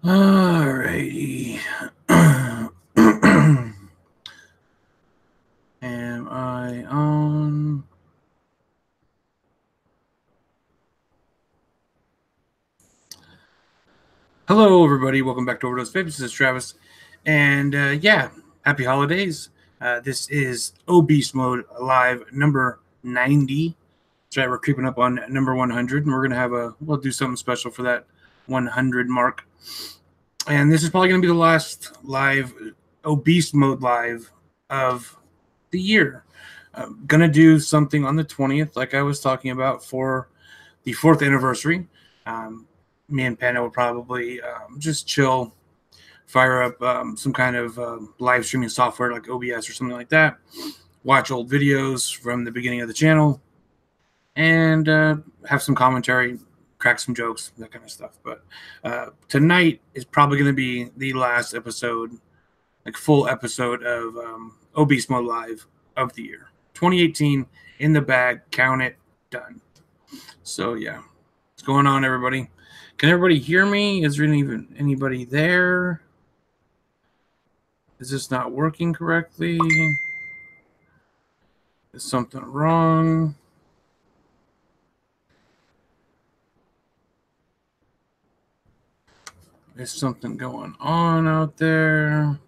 Alrighty. Am I on? Hello, everybody. Welcome back to OverDose Vapes. This is Travis. And yeah, happy holidays. This is Obese Mode Live number 90. That's right, we're creeping up on number 100, and we're going to we'll do something special for that 100 mark. And this is probably going to be the last live Obese Mode Live of the year. I'm going to do something on the 20th, like I was talking about, for the 4th anniversary. Me and Panda will probably just chill, fire up some kind of live streaming software like OBS or something like that, watch old videos from the beginning of the channel, and have some commentary, crack some jokes, that kind of stuff. But tonight is probably going to be the last episode, like full episode of Obese Mode Live of the year. 2018 in the bag, count it, done. So yeah, what's going on, everybody? Can everybody hear me? Is there even anybody there? Is this not working correctly? Is something wrong? There's something going on out there.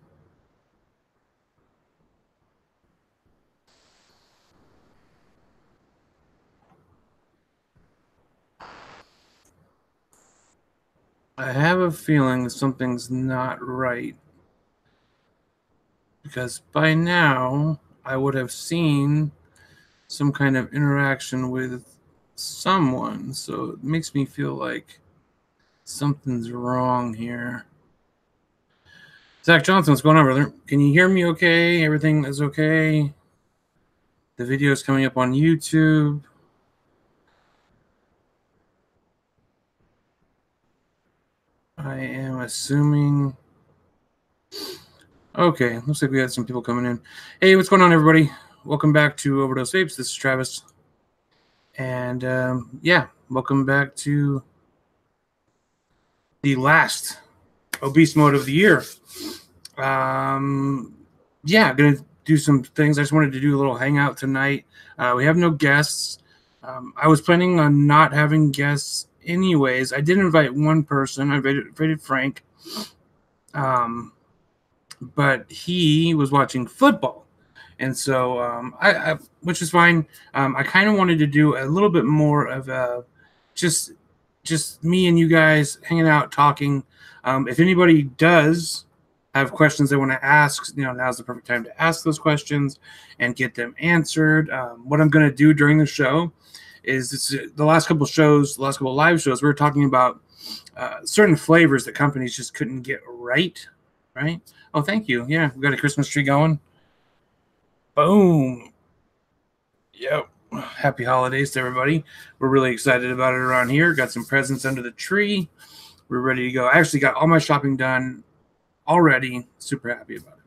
I have a feeling something's not right. Because by now, I would have seen some kind of interaction with someone. So it makes me feel like something's wrong here. Zach Johnson, what's going on, brother? Can you hear me okay? Everything is okay? The video is coming up on YouTube. I am assuming. Okay, looks like we had some people coming in. Hey, what's going on, everybody? Welcome back to OverDose Vapes. This is Travis. And yeah, welcome back to the last Obese Mode of the year. Yeah, going to do some things. I just wanted to do a little hangout tonight. We have no guests. I was planning on not having guests anyways. I did invite one person. I invited Frank. But he was watching football. And so, I which is fine. I kind of wanted to do a little bit more of a just me and you guys hanging out, talking. If anybody does have questions they want to ask, now's the perfect time to ask those questions and get them answered. What I'm going to do during the show is the last couple of live shows, we were talking about certain flavors that companies just couldn't get right. Oh, thank you. Yeah, we got a Christmas tree going. Boom. Yep. Happy holidays to everybody. We're really excited about it around here. Got some presents under the tree. We're ready to go. I actually got all my shopping done already. Super happy about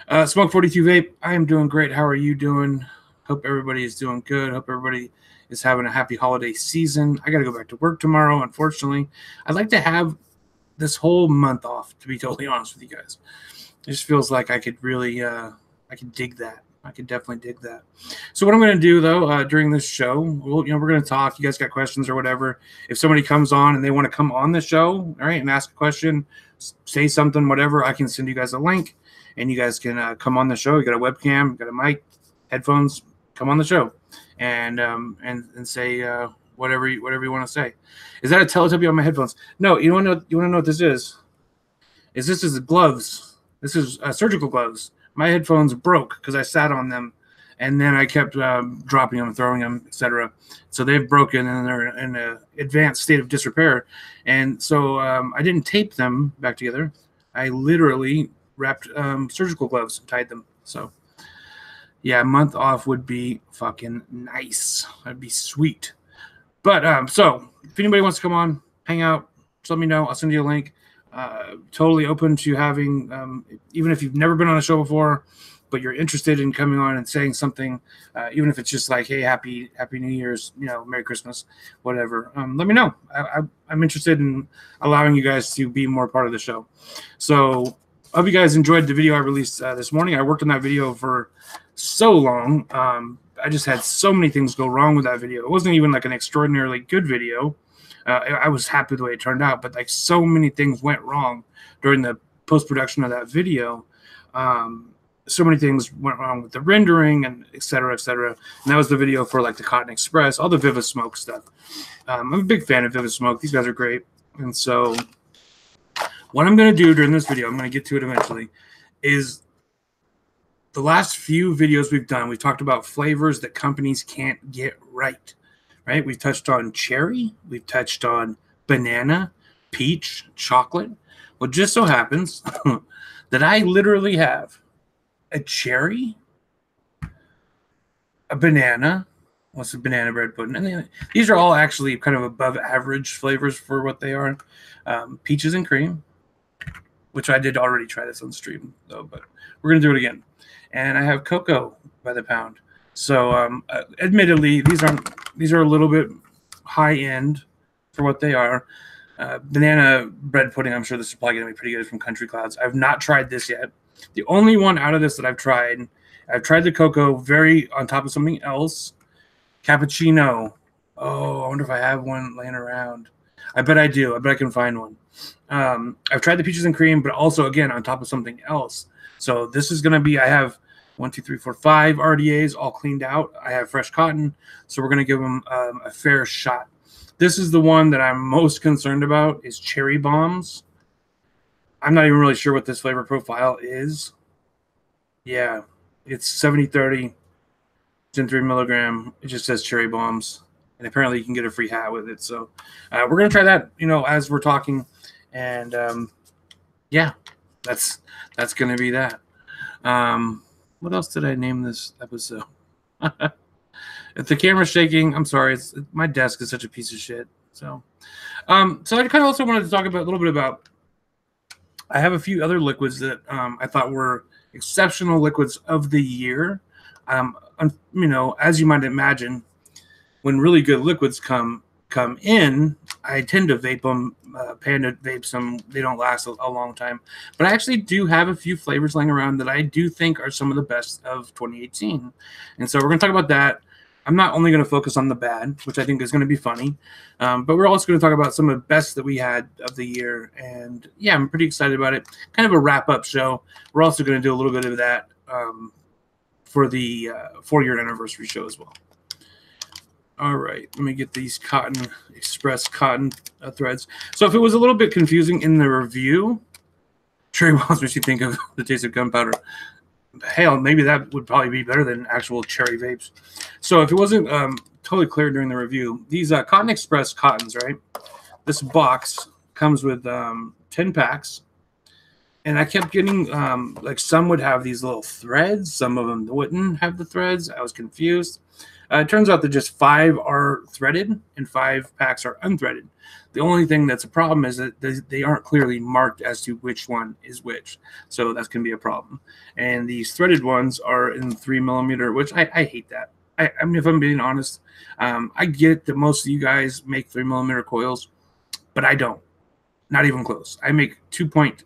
it. Smoke 42 Vape. I am doing great. How are you doing? Hope everybody is doing good. Hope everybody is having a happy holiday season. I got to go back to work tomorrow, unfortunately. I'd like to have this whole month off, to be totally honest with you guys. It just feels like I could really, I could dig that. I could definitely dig that. So what I'm going to do, though, during this show, we're going to talk. You guys got questions or whatever. If somebody comes on and they want to come on the show, all right, and ask a question, say something, whatever, I can send you guys a link, and you guys can come on the show. You got a webcam, you got a mic, headphones, come on the show, and say whatever you want to say. Is that a Teletubby on my headphones? No, you want to know what this is? This is gloves. This is surgical gloves. My headphones broke because I sat on them, and then I kept dropping them, throwing them, etc. So they've broken, and they're in an advanced state of disrepair. And so I didn't tape them back together. I literally wrapped surgical gloves and tied them. So yeah, a month off would be fucking nice. That'd be sweet. But so if anybody wants to come on, hang out, just let me know. I'll send you a link. Totally open to having, even if you've never been on a show before, but you're interested in coming on and saying something, even if it's just like, hey, happy New Year's, Merry Christmas, whatever, let me know. I'm interested in allowing you guys to be more part of the show. So I hope you guys enjoyed the video I released this morning. I worked on that video for so long. I just had so many things go wrong with that video. It wasn't even like an extraordinarily good video. I was happy with the way it turned out, but like so many things went wrong during the post-production of that video. So many things went wrong with the rendering and et cetera, et cetera. And that was the video for like the Cotton Express, all the Viva Smoke stuff. I'm a big fan of Viva Smoke. These guys are great. And so what I'm going to do during this video, I'm going to get to it eventually, is the last few videos we've done, we've talked about flavors that companies can't get right. Right? We've touched on cherry. We've touched on banana, peach, chocolate. Well, just so happens that I literally have a cherry, a banana, what's a banana bread pudding, and these are all actually kind of above average flavors for what they are. Peaches and cream, which I did already try this on stream though, but we're gonna do it again. And I have cocoa by the pound. So admittedly, these are a little bit high end for what they are. Banana bread pudding, I'm sure this is probably going to be pretty good from Country Clouds. I've not tried this yet. The only one out of this that I've tried the cocoa very on top of something else. Cappuccino. Oh, I wonder if I have one laying around. I bet I do. I bet I can find one. I've tried the peaches and cream, but also, again, on top of something else. So this is going to be, I have 1, 2, 3, 4, 5 RDAs all cleaned out. I have fresh cotton, so we're going to give them a fair shot. This is the one that I'm most concerned about is cherry bombs. I'm not even really sure what this flavor profile is. Yeah, it's 70-30. It's in 3 milligram. It just says cherry bombs, and apparently you can get a free hat with it. So we're going to try that, as we're talking, and yeah, that's going to be that. What else did I name this episode? If the camera's shaking, I'm sorry. My desk is such a piece of shit. So I kind of also wanted to talk about a little bit about. I have a few other liquids that I thought were exceptional liquids of the year. As you might imagine, when really good liquids come in, I tend to vape them. Panda vapes them. They don't last a long time. But I actually do have a few flavors laying around that I do think are some of the best of 2018. And so we're going to talk about that. I'm not only going to focus on the bad, which I think is going to be funny, but we're also going to talk about some of the best that we had of the year. And yeah, I'm pretty excited about it. Kind of a wrap-up show. We're also going to do a little bit of that for the 4-year anniversary show as well. All right, let me get these Cotton Express cotton threads. So if it was a little bit confusing in the review, cherry bombs makes you think of the taste of gunpowder. Hell, maybe that would probably be better than actual cherry vapes. So if it wasn't totally clear during the review, these Cotton Express cottons, right? This box comes with 10 packs. And I kept getting, like some would have these little threads. Some of them wouldn't have the threads. I was confused. It turns out that just 5 are threaded and 5 packs are unthreaded. The only thing that's a problem is that they aren't clearly marked as to which one is which. So that's going to be a problem. And these threaded ones are in 3 millimeter, which I hate that. I mean, if I'm being honest, I get that most of you guys make 3 millimeter coils, but I don't. Not even close. I make 2.2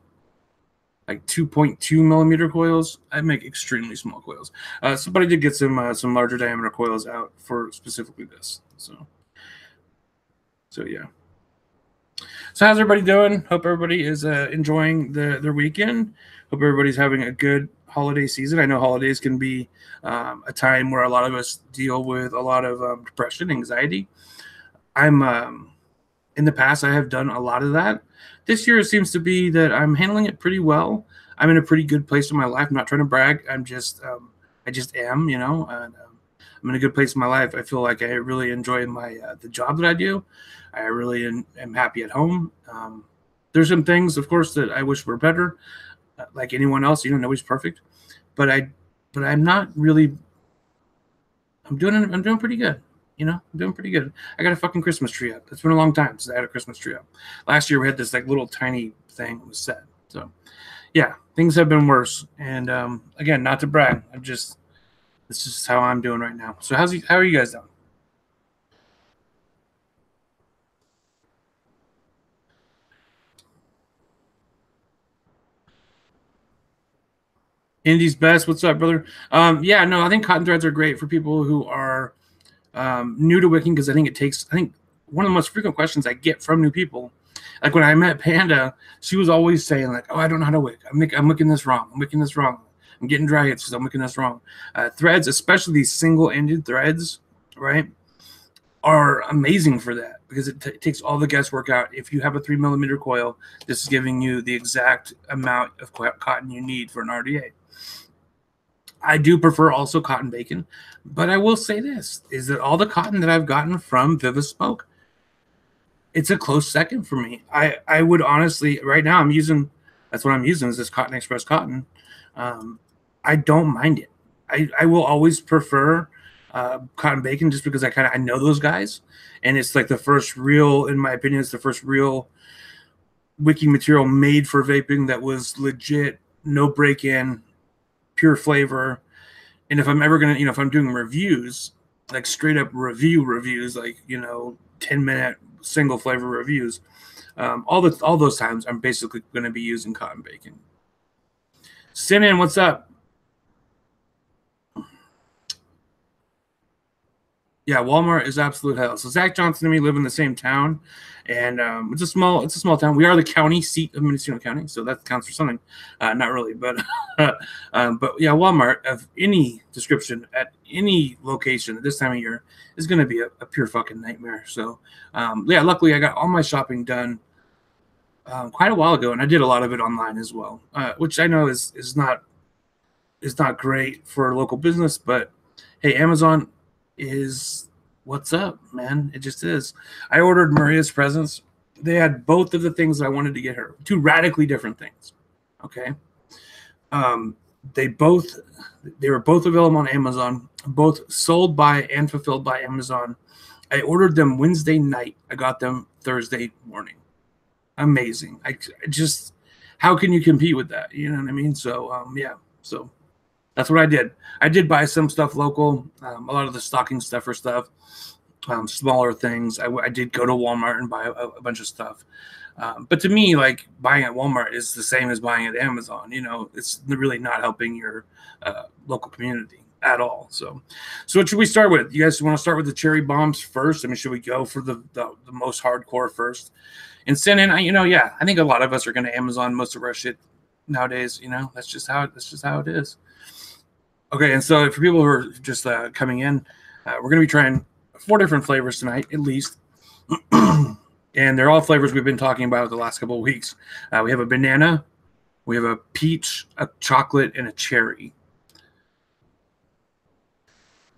millimeter coils. I make extremely small coils. But I did get some larger diameter coils out for specifically this. So yeah. So how's everybody doing? Hope everybody is enjoying their weekend. Hope everybody's having a good holiday season. I know holidays can be a time where a lot of us deal with a lot of depression, anxiety. I'm in the past, I have done a lot of that. This year, it seems to be that I'm handling it pretty well. I'm in a pretty good place in my life. I'm not trying to brag. I just am, and, I'm in a good place in my life. I feel like I really enjoy the job that I do. I really am happy at home. There's some things, of course, that I wish were better. Like anyone else, nobody's perfect. But I'm not really. I'm doing pretty good. I'm doing pretty good. I got a fucking Christmas tree up. It's been a long time since I had a Christmas tree up. Last year we had this like little tiny thing that was set. So Yeah, things have been worse. And again, not to brag, this is how I'm doing right now. So how are you guys doing? Indy's best. What's up, brother? Yeah, no, I think cotton threads are great for people who are new to wicking because I think one of the most frequent questions I get from new people, like when I met Panda, she was always saying like, "Oh, I don't know how to wick. I'm wicking this wrong. I'm wicking this wrong. I'm getting dry hits because I'm wicking this wrong." Threads, especially these single-ended threads, right, are amazing for that because it takes all the guesswork out. If you have a 3 millimeter coil, this is giving you the exact amount of cotton you need for an RDA. I do prefer also cotton bacon, but I will say this is that all the cotton that I've gotten from Viva Smoke, it's a close second for me. I would honestly right now that's what I'm using is this Cotton Express cotton. Um, I don't mind it. I will always prefer cotton bacon just because I know those guys, and it's like the first real, in my opinion, it's the first real wicking material made for vaping that was legit, no break in, pure flavor. And if I'm ever gonna, if I'm doing reviews, like straight up reviews, like 10-minute single flavor reviews, all those times I'm basically gonna be using cotton bacon. Sinan, what's up? Yeah, Walmart is absolute hell. So Zach Johnson and me live in the same town, and it's a small town. We are the county seat of Mendocino County, so that counts for something. Not really, but but yeah, Walmart of any description at any location at this time of year is going to be a pure fucking nightmare. So yeah, luckily I got all my shopping done quite a while ago, and I did a lot of it online as well, which I know is not great for local business, but hey, Amazon is what's up, man. It just is. I ordered Maria's presents. They had both of the things I wanted to get her. Two radically different things. Okay. Um, they both they were both available on Amazon, both sold by and fulfilled by Amazon. I ordered them Wednesday night. I got them Thursday morning. Amazing. I just how can you compete with that? You know what I mean? So yeah. So that's what I did. I did buy some stuff local, a lot of the stocking stuffer stuff, smaller things. I did go to Walmart and buy a bunch of stuff. But to me, like buying at Walmart is the same as buying at Amazon. It's really not helping your local community at all. So what should we start with? You guys want to start with the cherry bombs first? I mean, should we go for the most hardcore first? And send in, yeah, I think a lot of us are going to Amazon most of our shit nowadays. That's just how it is. Okay, and so for people who are just coming in, we're going to be trying 4 different flavors tonight, at least. And they're all flavors we've been talking about the last couple of weeks. We have a banana, we have a peach, a chocolate, and a cherry.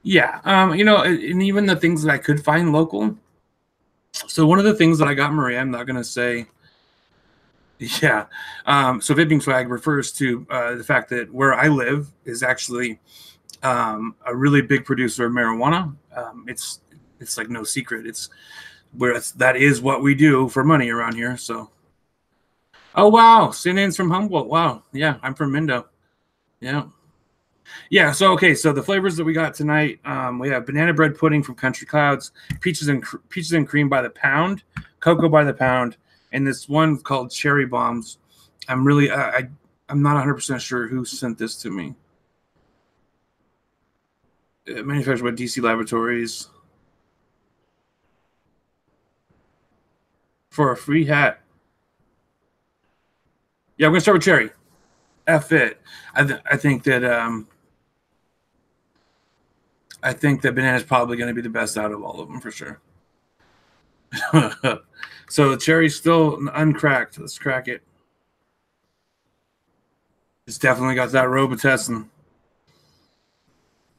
Yeah, and even the things that I could find local. So one of the things that I got Maria, I'm not going to say. Yeah. So vaping swag refers to the fact that where I live is actually a really big producer of marijuana. It's like no secret. That is what we do for money around here. So, oh wow, Sinan's from Humboldt. Wow, yeah, I'm from Mendo. Yeah, yeah. So okay, so the flavors that we got tonight, we have banana bread pudding from Country Clouds, peaches and cream by the pound, cocoa by the pound, and this one called cherry bombs. I'm really I'm not 100% sure who sent this to me. Manufactured by DC Laboratories for a free hat. Yeah, I'm gonna start with cherry. F it. I think that banana is probably going to be the best out of all of them for sure. So the cherry's still uncracked. Let's crack it. It's definitely got that Robitussin.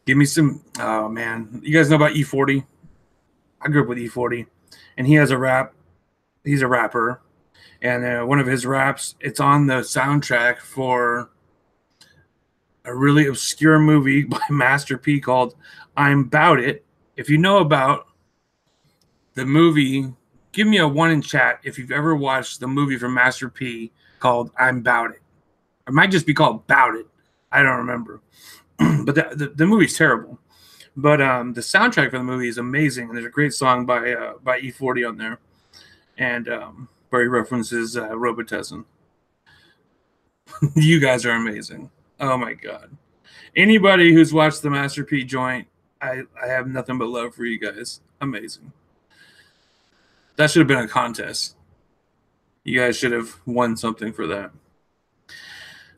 Give me some. Oh man, you guys know about E40? I grew up with E40, and he has a rap. He's a rapper, and one of his raps, it's on the soundtrack for a really obscure movie by Master P called "I'm Bout It." If you know about the movie, give me a 1 in chat if you've ever watched the movie from Master P called "I'm Bout It." It might just be called Bout It. I don't remember. But the movie's terrible. But the soundtrack for the movie is amazing, and there's a great song by E40 on there, and where he references Robitussin. You guys are amazing. Oh my god! Anybody who's watched the Master P joint, I have nothing but love for you guys. Amazing. That should have been a contest. You guys should have won something for that.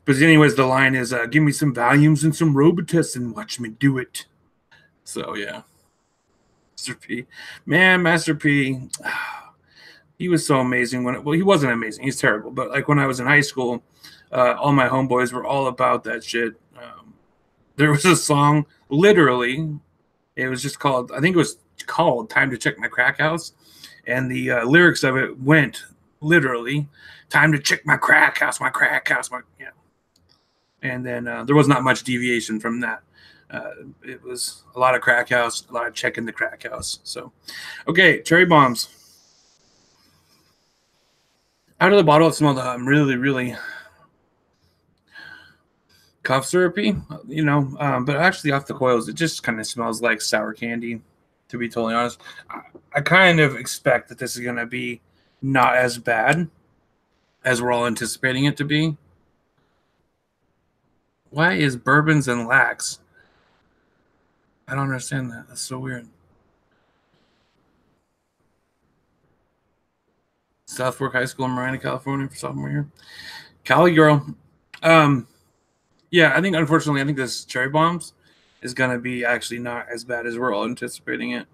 But anyways, the line is, "Give me some volumes and some Robitussin, watch me do it." So yeah, Master P, man, Master P, he was so amazing well, he wasn't amazing. He's terrible. But like when I was in high school, all my homeboys were all about that shit. There was a song, literally, it was just called, I think it was called "Time to Check My Crack House," and the lyrics of it went literally, "Time to check my crack house, my crack house, my yeah." And then there was not much deviation from that. It was a lot of crack house, a lot of checking the crack house. So, okay, cherry bombs. Out of the bottle, it smelled really, really cough syrupy, but actually off the coils, it just kind of smells like sour candy, to be totally honest. I kind of expect that this is going to be not as bad as we're all anticipating it to be. Why is bourbons and lax? I don't understand that. That's so weird. South Fork High School in Marina, California for sophomore year. Cali girl. Yeah, I think unfortunately, I think this cherry bombs is gonna be actually not as bad as we're all anticipating it.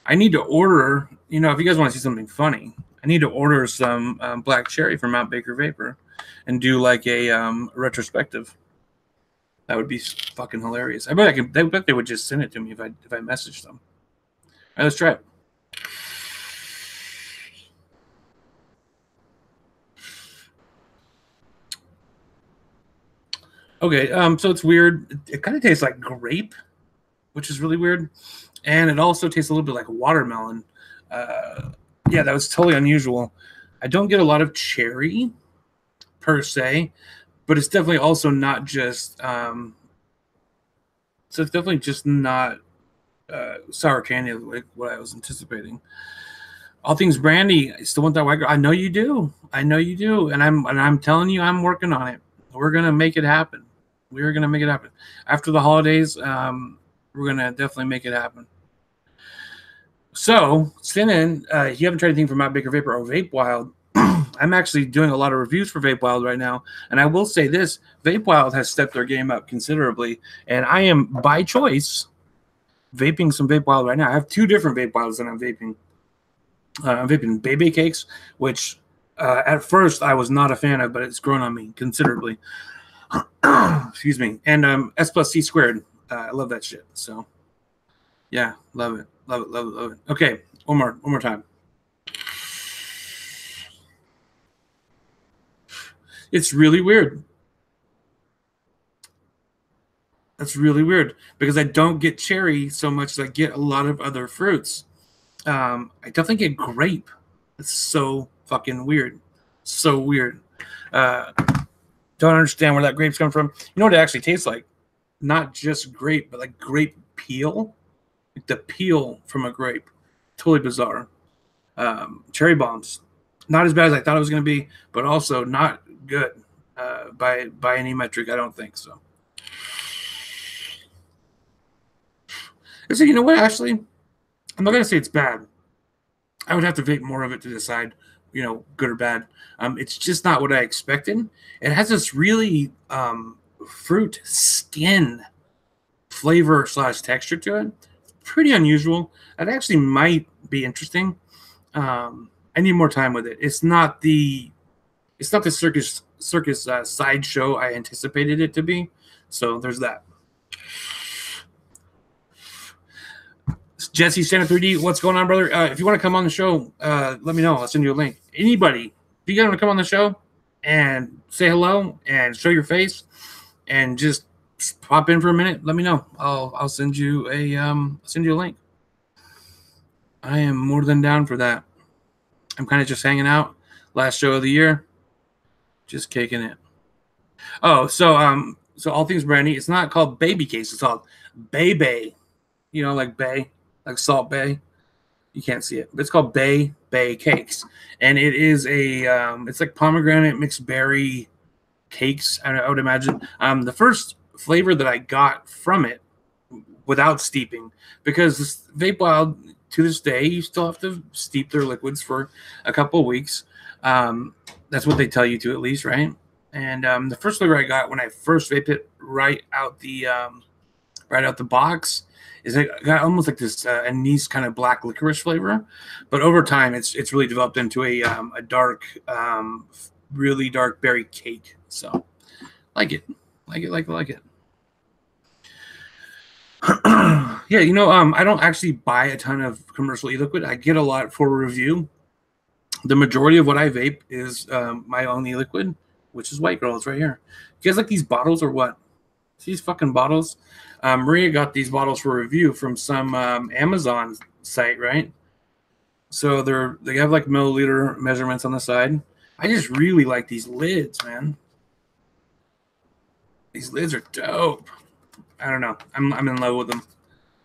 I need to order, if you guys want to see something funny, I need to order some black cherry from Mount Baker Vapor and do like a retrospective. That would be fucking hilarious. I bet they would just send it to me if I messaged them. All right, let's try it. Okay, so it's weird. It kind of tastes like grape, which is really weird, and it also tastes a little bit like watermelon. Yeah, that was totally unusual. I don't get a lot of cherry per se, but it's definitely also not just. So it's definitely just not sour candy like what I was anticipating. All things brandy. I still want that white girl. I know you do. I know you do, and I'm telling you, I'm working on it. We're gonna make it happen. We're gonna make it happen after the holidays. We're gonna definitely make it happen. So, send in. If you haven't tried anything from Mount Baker Vapor or Vape Wild, I'm actually doing a lot of reviews for Vape Wild right now, and I will say this: Vape Wild has stepped their game up considerably, and I am by choice vaping some Vape Wild right now. I have 2 different Vape Wilds that I'm vaping. I'm vaping Baby Cakes, which at first I was not a fan of, but it's grown on me considerably. Excuse me. And S plus C squared. I love that shit. So yeah, love it. Love it. Love it. Love it. Okay. One more time. It's really weird. That's really weird because I don't get cherry so much as I get a lot of other fruits. I definitely get grape. It's so fucking weird. So weird. Don't understand where that grape's coming from. You know what it actually tastes like? Not just grape, but like grape peel. Like the peel from a grape. Totally bizarre. Cherry bombs. Not as bad as I thought it was going to be, but also not good by any metric. I don't think so. So you know what? Actually, I'm not going to say it's bad. I would have to vape more of it to decide, good or bad. It's just not what I expected. It has this really fruit skin flavor / texture to it. Pretty unusual. It actually might be interesting. I need more time with it. It's not the circus sideshow I anticipated it to be. So there's that. Jesse Santa 3D, what's going on, brother? If you want to come on the show, let me know. I'll send you a link. Anybody, if you want to come on the show and say hello and show your face and just pop in for a minute, let me know. I'll send you a link. I am more than down for that. I'm kind of just hanging out. Last show of the year, just kicking it. Oh, so all things brandy. It's not called baby cakes. It's called Bay. You know, like Bay, like Salt Bay. You can't see it, but it's called Bay cakes, and it is a it's like pomegranate mixed berry cakes. I would imagine. The first flavor that I got from it without steeping, because this Vape Wild to this day you still have to steep their liquids for a couple of weeks. That's what they tell you to, at least, right? And the first flavor I got when I first vaped it right out the box is it got almost like this anise kind of black licorice flavor, but over time it's really developed into a dark, really dark berry cake. So like it. Yeah, I don't actually buy a ton of commercial e-liquid. I get a lot for review. The majority of what I vape is my own e-liquid, which is White Girl. It's right here. You guys like these bottles or what? These fucking bottles. Maria got these bottles for review from some Amazon site, right? So they have like milliliter measurements on the side. I just really like these lids, man. These lids are dope. I don't know. I'm in love with them.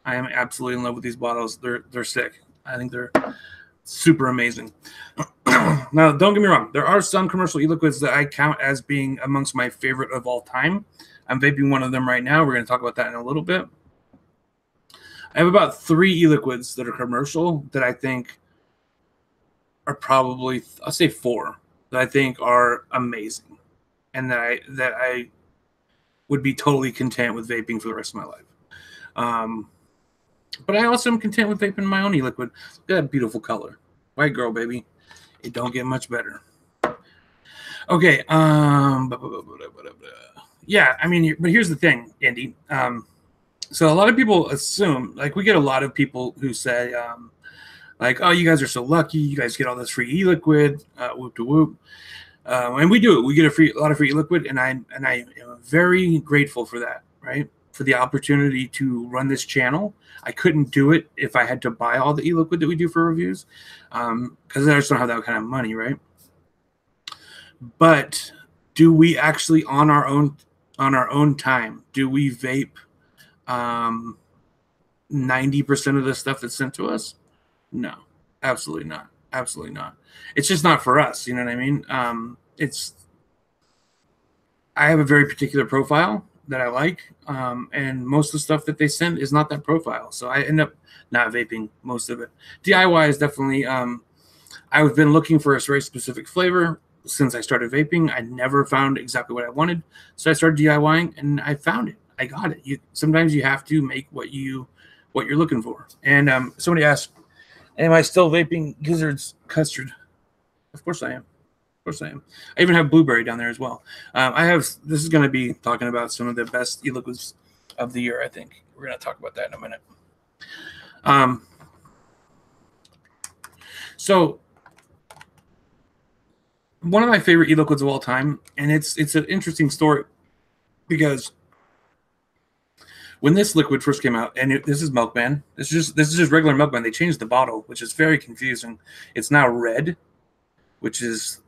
I am absolutely in love with these bottles. They're sick. I think they're super amazing. Now, don't get me wrong. There are some commercial e-liquids that I count as being amongst my favorite of all time. I'm vaping one of them right now. We're going to talk about that in a little bit. I have about 3 e-liquids that are commercial that I think are probably, I'll say 4, that I think are amazing and that I would be totally content with vaping for the rest of my life. But I also am content with vaping my own e-liquid. Look at that beautiful color. White Girl, baby. It don't get much better. Okay. Yeah, I mean, but here's the thing, Andy. So a lot of people assume, like, we get a lot of people who say, like, oh, you guys are so lucky. You guys get all this free e-liquid, whoop to whoop. And we do. We get a lot of free e-liquid, and I am very grateful for that, right? For the opportunity to run this channel. I couldn't do it if I had to buy all the e-liquid that we do for reviews, because I just don't have that kind of money, right? But do we actually on our own time, do we vape 90% of the stuff that's sent to us? No, absolutely not. Absolutely not. It's just not for us. You know what I mean? I have a very particular profile that I like, and most of the stuff that they send is not that profile. So I end up not vaping most of it. DIY is definitely, I've been looking for a very specific flavor since I started vaping. I never found exactly what I wanted. So I started DIYing and I found it. I got it. Sometimes you have to make what you're looking for. And somebody asked, am I still vaping Gizzard's custard? Of course I am. Of course I am. I even have blueberry down there as well. This is going to be talking about some of the best e-liquids of the year, I think. We're going to talk about that in a minute. So one of my favorite e-liquids of all time, and it's an interesting story because when this liquid first came out, and this is Milkman. This is just regular Milkman. They changed the bottle, which is very confusing. It's now red, which is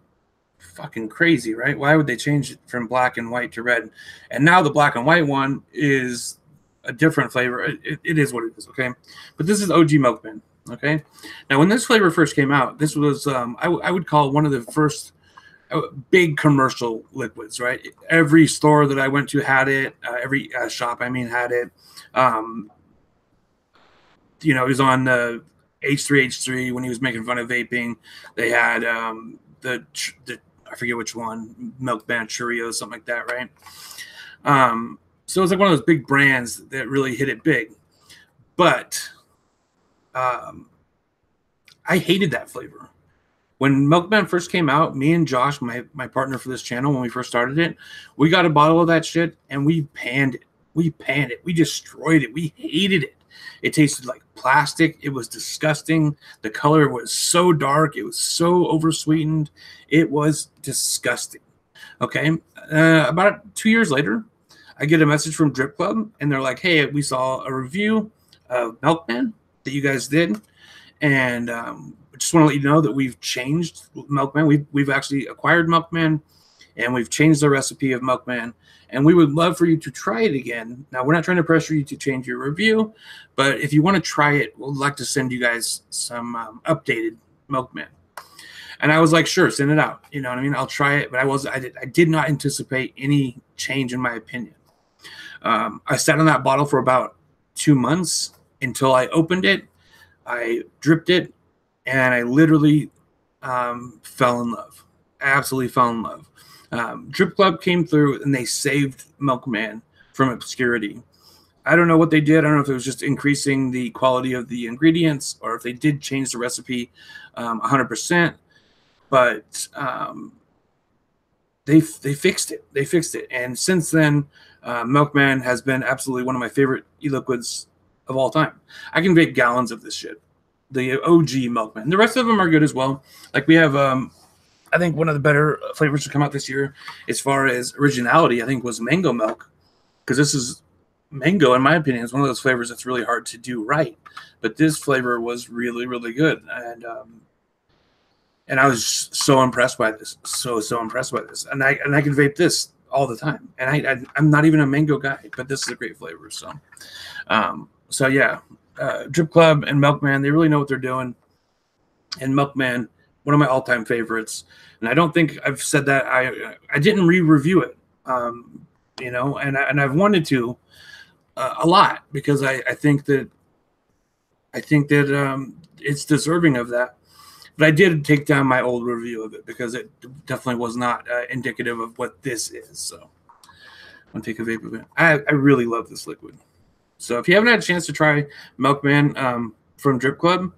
fucking crazy, right? Why would they change it from black and white to red? And now the black and white one is a different flavor. It is what it is, okay? But this is OG Milkman, okay? Now, when this flavor first came out, this was, I would call one of the first big commercial liquids, right? Every store that I went to had it. Every shop, had it. It was on the H3H3 when he was making fun of vaping. They had the I forget which one, Milkman Cheerios, something like that, right? So it was like one of those big brands that really hit it big. But I hated that flavor. When Milkman first came out, me and Josh, my partner for this channel, when we first started it, we got a bottle of that shit and we panned it. We destroyed it. We hated it. It tasted like plastic. It was disgusting. The color was so dark. It was so oversweetened. It was disgusting. Okay. About 2 years later, I get a message from Drip Club, and they're like, hey, we saw a review of Milkman that you guys did. And just want to let you know that we've changed Milkman. We've actually acquired Milkman, and we've changed the recipe of Milkman, and we would love for you to try it again. Now, we're not trying to pressure you to change your review, but if you want to try it, we'd like to send you guys some updated Milkman. And I was like, sure, send it out. You know what I mean? I'll try it, but I did not anticipate any change in my opinion. I sat on that bottle for about 2 months until I opened it. I dripped it, and I literally fell in love. Absolutely fell in love. Drip Club came through, and they saved Milkman from obscurity. I don't know what they did. I don't know if it was just increasing the quality of the ingredients or if they did change the recipe 100%. But they fixed it. They fixed it. And since then, Milkman has been absolutely one of my favorite e-liquids of all time. I can vape gallons of this shit. The OG Milkman. The rest of them are good as well. Like we have, I think one of the better flavors to come out this year as far as originality, I think, was mango milk. Because this is mango, in my opinion, is one of those flavors that's really hard to do right. But this flavor was really, really good. And I was so impressed by this. So impressed by this. And I can vape this all the time. And I'm not even a mango guy, but this is a great flavor. So yeah, Drip Club and Milkman, they really know what they're doing. And Milkman, one of my all-time favorites. And I don't think I've said that. I didn't re-review it, you know, and I've wanted to a lot because I think that it's deserving of that. But I did take down my old review of it because it definitely was not indicative of what this is. So I'm going to take a vape of it. I really love this liquid. So if you haven't had a chance to try Milkman from Drip Club,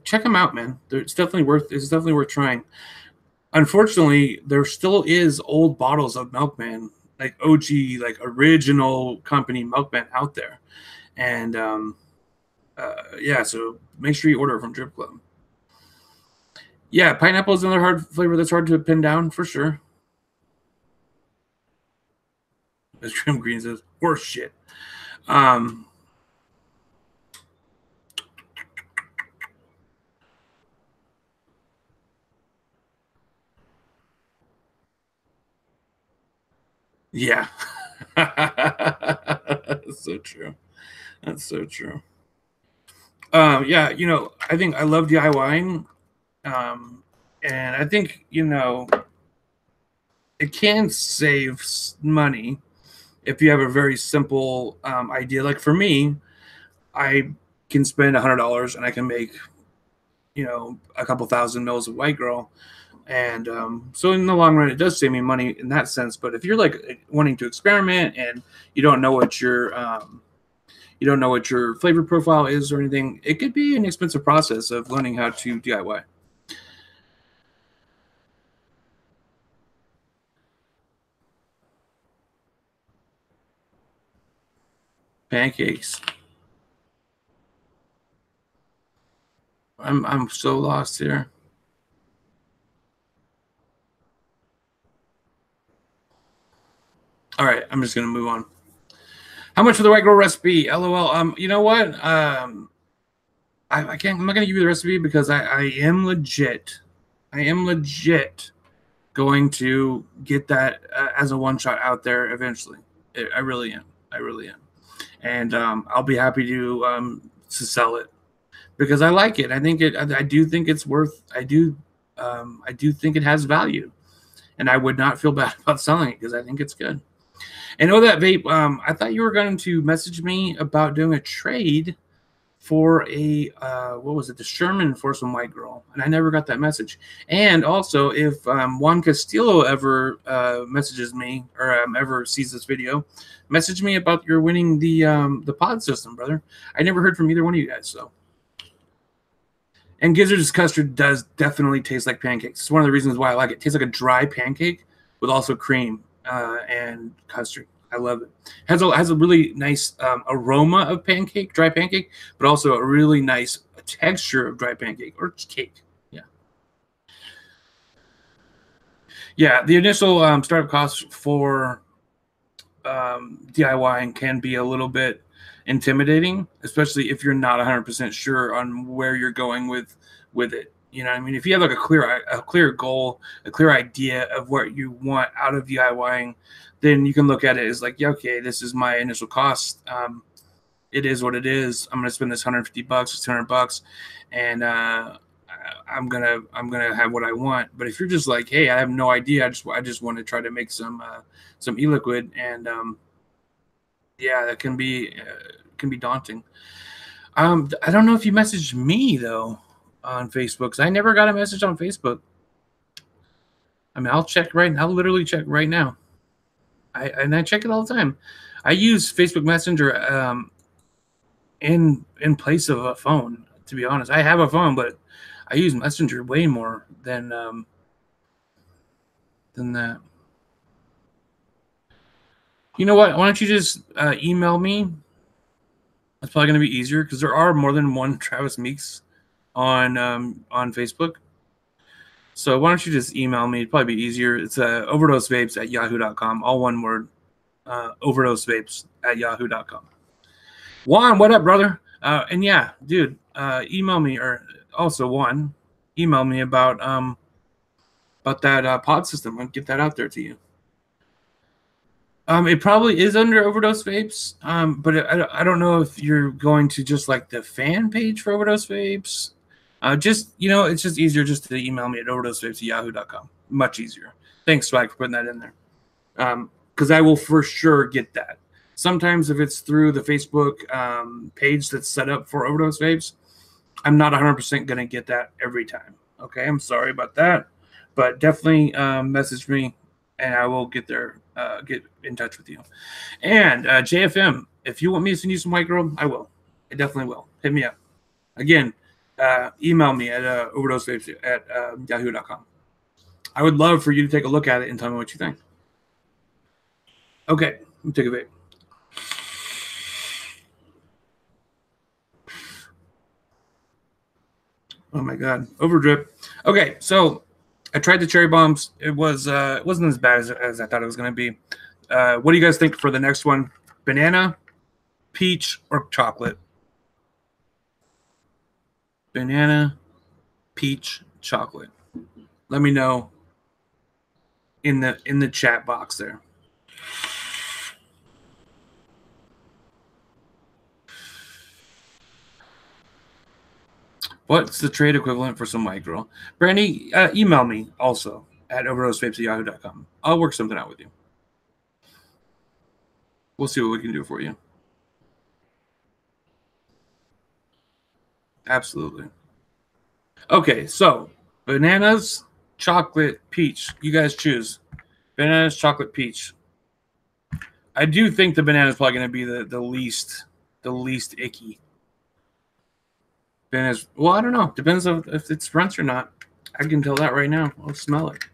check them out, man. It's definitely worth trying. Unfortunately, there still is old bottles of Milkman, like OG, like original company Milkman out there. And yeah, so make sure you order from Drip Club. Yeah, pineapple is another hard flavor that's hard to pin down for sure. As Trim Green says, horse shit. Yeah. That's so true. That's so true. Yeah, you know, I think I love DIYing. And I think, you know, it can save money if you have a very simple idea. Like for me, I can spend $100 and I can make, you know, a couple thousand mils of White Girl. And so in the long run, it does save me money in that sense. But if you're like wanting to experiment and you don't know what your flavor profile is or anything, it could be an expensive process of learning how to DIY. Pancakes. I'm so lost here. All right, I'm just gonna move on. How much for the White Girl recipe? LOL. You know what? I can't. I'm not gonna give you the recipe because I am legit. I am legit going to get that as a one shot out there eventually. I really am. I really am. And I'll be happy to sell it because I like it. I think it. I do think it's worth. I do think it has value, and I would not feel bad about selling it because I think it's good. And oh, that vape. I thought you were going to message me about doing a trade for a what was it? The Sherman for some White Girl, and I never got that message. And also, if Juan Castillo ever messages me or ever sees this video, message me about your winning the pod system, brother. I never heard from either one of you guys. So, and Gizzard's custard does definitely taste like pancakes. It's one of the reasons why I like it. It tastes like a dry pancake with also cream and custard. I love it. Has a really nice aroma of pancake, dry pancake, but also a really nice texture of dry pancake or cake. Yeah. Yeah, the initial startup costs for DIYing can be a little bit intimidating, especially if you're not 100% sure on where you're going with it. You know what I mean? If you have like a clear goal, a clear idea of what you want out of DIYing, then you can look at it as like, yeah, okay, this is my initial cost. It is what it is. I'm gonna spend this $150, $200, and I'm gonna have what I want. But if you're just like, hey, I have no idea. I just want to try to make some e-liquid, and yeah, that can be daunting. I don't know if you messaged me though on Facebook, 'cause I never got a message on Facebook. I mean, I'll check right now. I'll literally check right now. I check it all the time. I use Facebook Messenger in place of a phone. To be honest, I have a phone, but I use Messenger way more than that. You know what? Why don't you just email me? That's probably going to be easier because there are more than one Travis Meeks on Facebook. So why don't you just email me? It'd probably be easier. It's overdosevapes@yahoo.com. All one word. Overdosevapes@yahoo.com. Juan, what up, brother? And yeah, dude, email me, or also Juan, email me about that pod system. I'll get that out there to you. It probably is under Overdose Vapes, but I don't know if you're going to just like the fan page for Overdose Vapes. Just, it's just easier just to email me at overdosevapes@yahoo.com. Much easier. Thanks, Swag, for putting that in there. Because I will for sure get that. Sometimes if it's through the Facebook page that's set up for Overdose Vapes, I'm not 100% going to get that every time. Okay, I'm sorry about that. But definitely message me, and I will get in touch with you. And JFM, if you want me to send you some White Girl, I will. I definitely will. Hit me up. Again, email me at overdosevapes@yahoo.com. I would love for you to take a look at it and tell me what you think. Okay, let me take a vape. Oh my god, overdrip. Okay, so I tried the cherry bombs. It wasn't as bad as I thought it was going to be. What do you guys think for the next one? Banana, peach, or chocolate? Banana, peach, chocolate. Let me know in the chat box there. What's the trade equivalent for some White Girl? Brandy, email me also at overdosevapes@yahoo.com. I'll work something out with you. We'll see what we can do for you. Absolutely. Okay, so bananas, chocolate, peach. You guys choose. Bananas, chocolate, peach. I do think the banana is probably going to be the least icky. Bananas. Well, I don't know. Depends on if it's runts or not. I can tell that right now. I'll smell it.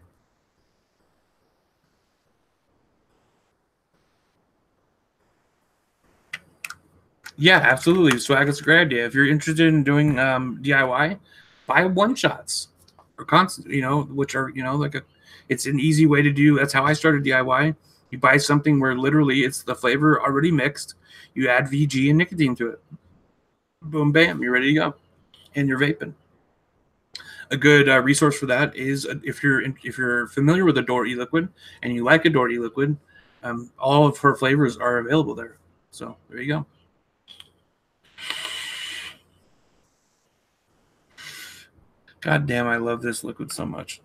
Yeah, absolutely. Swag is a great idea. If you're interested in doing DIY, buy one shots or constant. Which are it's an easy way to do. That's how I started DIY. You buy something where literally it's the flavor already mixed. You add VG and nicotine to it. Boom, bam, you're ready to go, and you're vaping. A good resource for that is if you're familiar with Adore e-liquid and you like Adore e-liquid, all of her flavors are available there. So there you go. God damn, I love this liquid so much.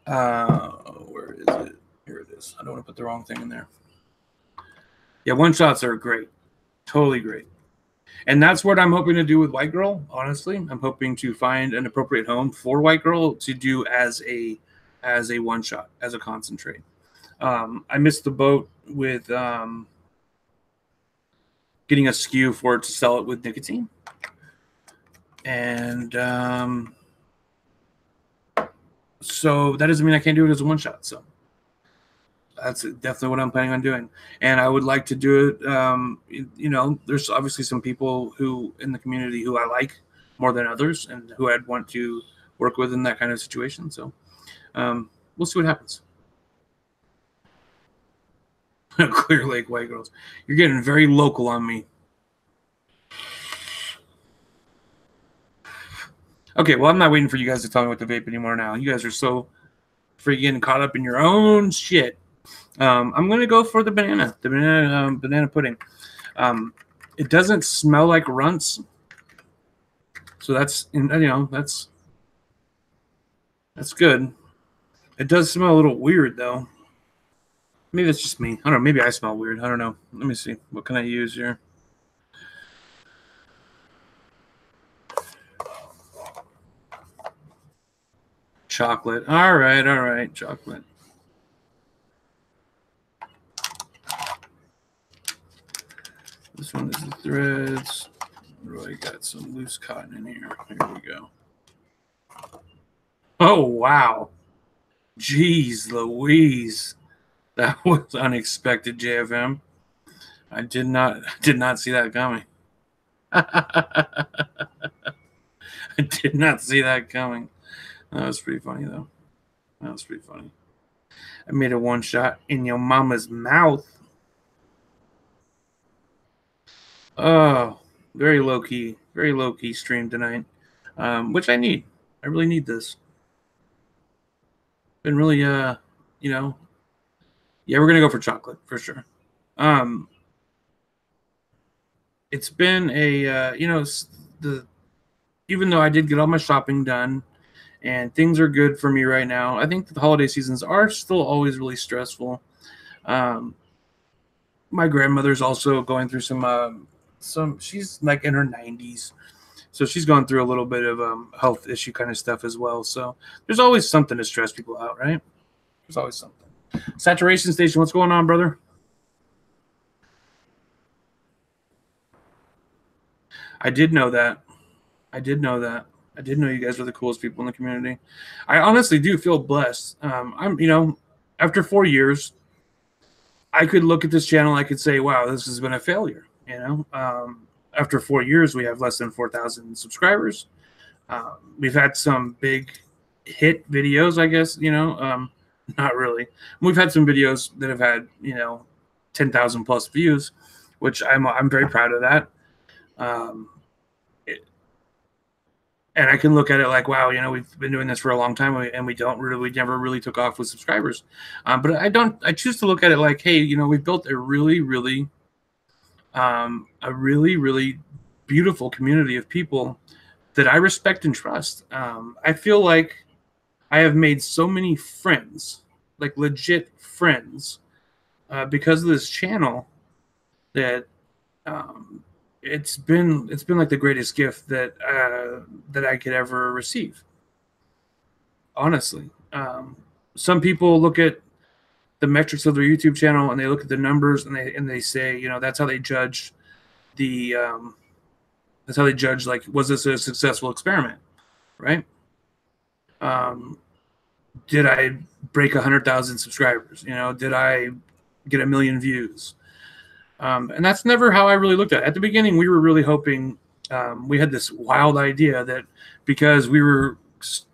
Where is it? Here it is. I don't want to put the wrong thing in there. Yeah, one shots are great. Totally great. And that's what I'm hoping to do with White Girl, honestly. I'm hoping to find an appropriate home for White Girl to do as a one shot, as a concentrate. I missed the boat with getting a SKU for it to sell it with nicotine. And so that doesn't mean I can't do it as a one shot. So that's definitely what I'm planning on doing. And I would like to do it. There's obviously some people who in the community who I like more than others and who I'd want to work with in that kind of situation. So we'll see what happens. Clear Lake White Girls. You're getting very local on me. Okay, well, I'm not waiting for you guys to tell me what to vape anymore now. You guys are so freaking caught up in your own shit. I'm gonna go for the banana pudding. It doesn't smell like runts, so that's that's good. It does smell a little weird though. Maybe that's just me. I don't know. Maybe I smell weird. I don't know. Let me see. What can I use here? Chocolate. All right. Chocolate. This one is the threads. Really got some loose cotton in here. Here we go. Oh, wow. Jeez Louise. That was unexpected, JFM. I did not see that coming. I did not see that coming. That was pretty funny, though. That was pretty funny. I made a one shot in your mama's mouth. Oh, very low key stream tonight, which I need. I really need this. Been really, yeah, we're gonna go for chocolate for sure. It's been a, even though I did get all my shopping done and things are good for me right now, I think the holiday seasons are still always really stressful. My grandmother's also going through some she's like in her 90s, so she's going through a little bit of health issue kind of stuff as well. So there's always something to stress people out, right? There's always something. Saturation station, what's going on, brother? I did know that. I did know you guys are the coolest people in the community. I honestly do feel blessed. After 4 years, I could look at this channel. I could say, wow, this has been a failure. After 4 years, we have less than 4,000 subscribers. We've had some big hit videos, I guess, not really. We've had some videos that have had, 10,000 plus views, which I'm very proud of that. And I can look at it like, wow, we've been doing this for a long time, and we never really took off with subscribers. But I choose to look at it like, hey, we've built a really, really beautiful community of people that I respect and trust. I feel like I have made so many friends, like legit friends, because of this channel that it's been like the greatest gift that I could ever receive. Honestly, some people look at the metrics of their YouTube channel and they look at the numbers and they say, that's how they judge like, was this a successful experiment, right? Did I break 100,000 subscribers? Did I get 1 million views? And that's never how I really looked at it. At the beginning, we were really hoping, we had this wild idea that because we were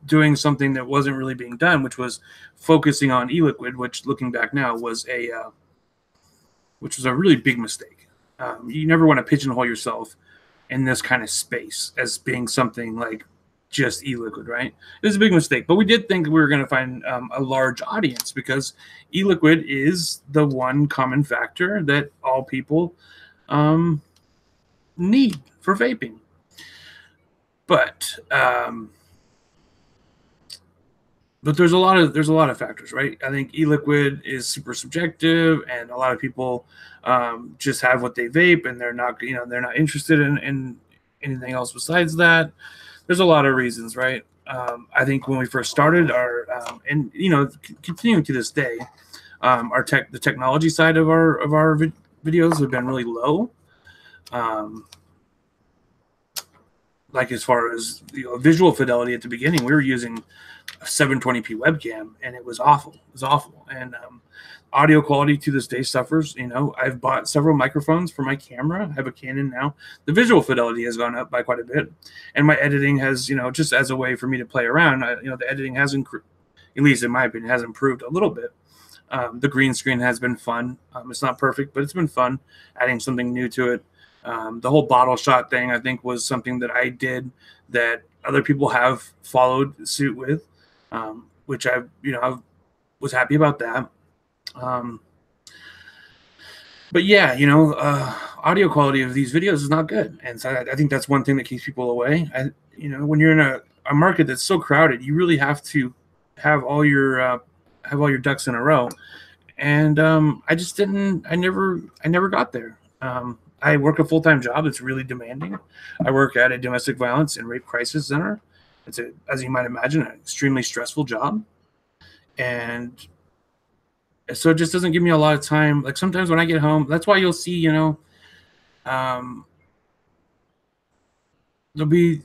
doing something that wasn't really being done, which was focusing on e-liquid, which looking back now was a really big mistake. You never want to pigeonhole yourself in this kind of space as being something like just e-liquid, right? It was a big mistake, but we did think we were going to find a large audience because e-liquid is the one common factor that all people need for vaping. But there's a lot of factors, right? I think e-liquid is super subjective, and a lot of people just have what they vape, and they're not interested in anything else besides that. There's a lot of reasons, right? I think when we first started continuing to this day, the technology side of our videos have been really low. Like as far as visual fidelity at the beginning, we were using a 720p webcam, and it was awful. And audio quality to this day suffers. I've bought several microphones for my camera. I have a Canon now. The visual fidelity has gone up by quite a bit, and my editing has, just as a way for me to play around, the editing has increased, at least in my opinion, has improved a little bit. The green screen has been fun. It's not perfect, but it's been fun adding something new to it. The whole bottle shot thing, I think, was something that I did that other people have followed suit with, which I was happy about that. But yeah, audio quality of these videos is not good, and so I think that's one thing that keeps people away. When you're in a market that's so crowded, you really have to have all your ducks in a row. And I just didn't. I never got there. I work a full-time job that's really demanding. I work at a domestic violence and rape crisis center. It's as you might imagine, an extremely stressful job, and so it just doesn't give me a lot of time. Like sometimes when I get home, that's why you'll see, there'll be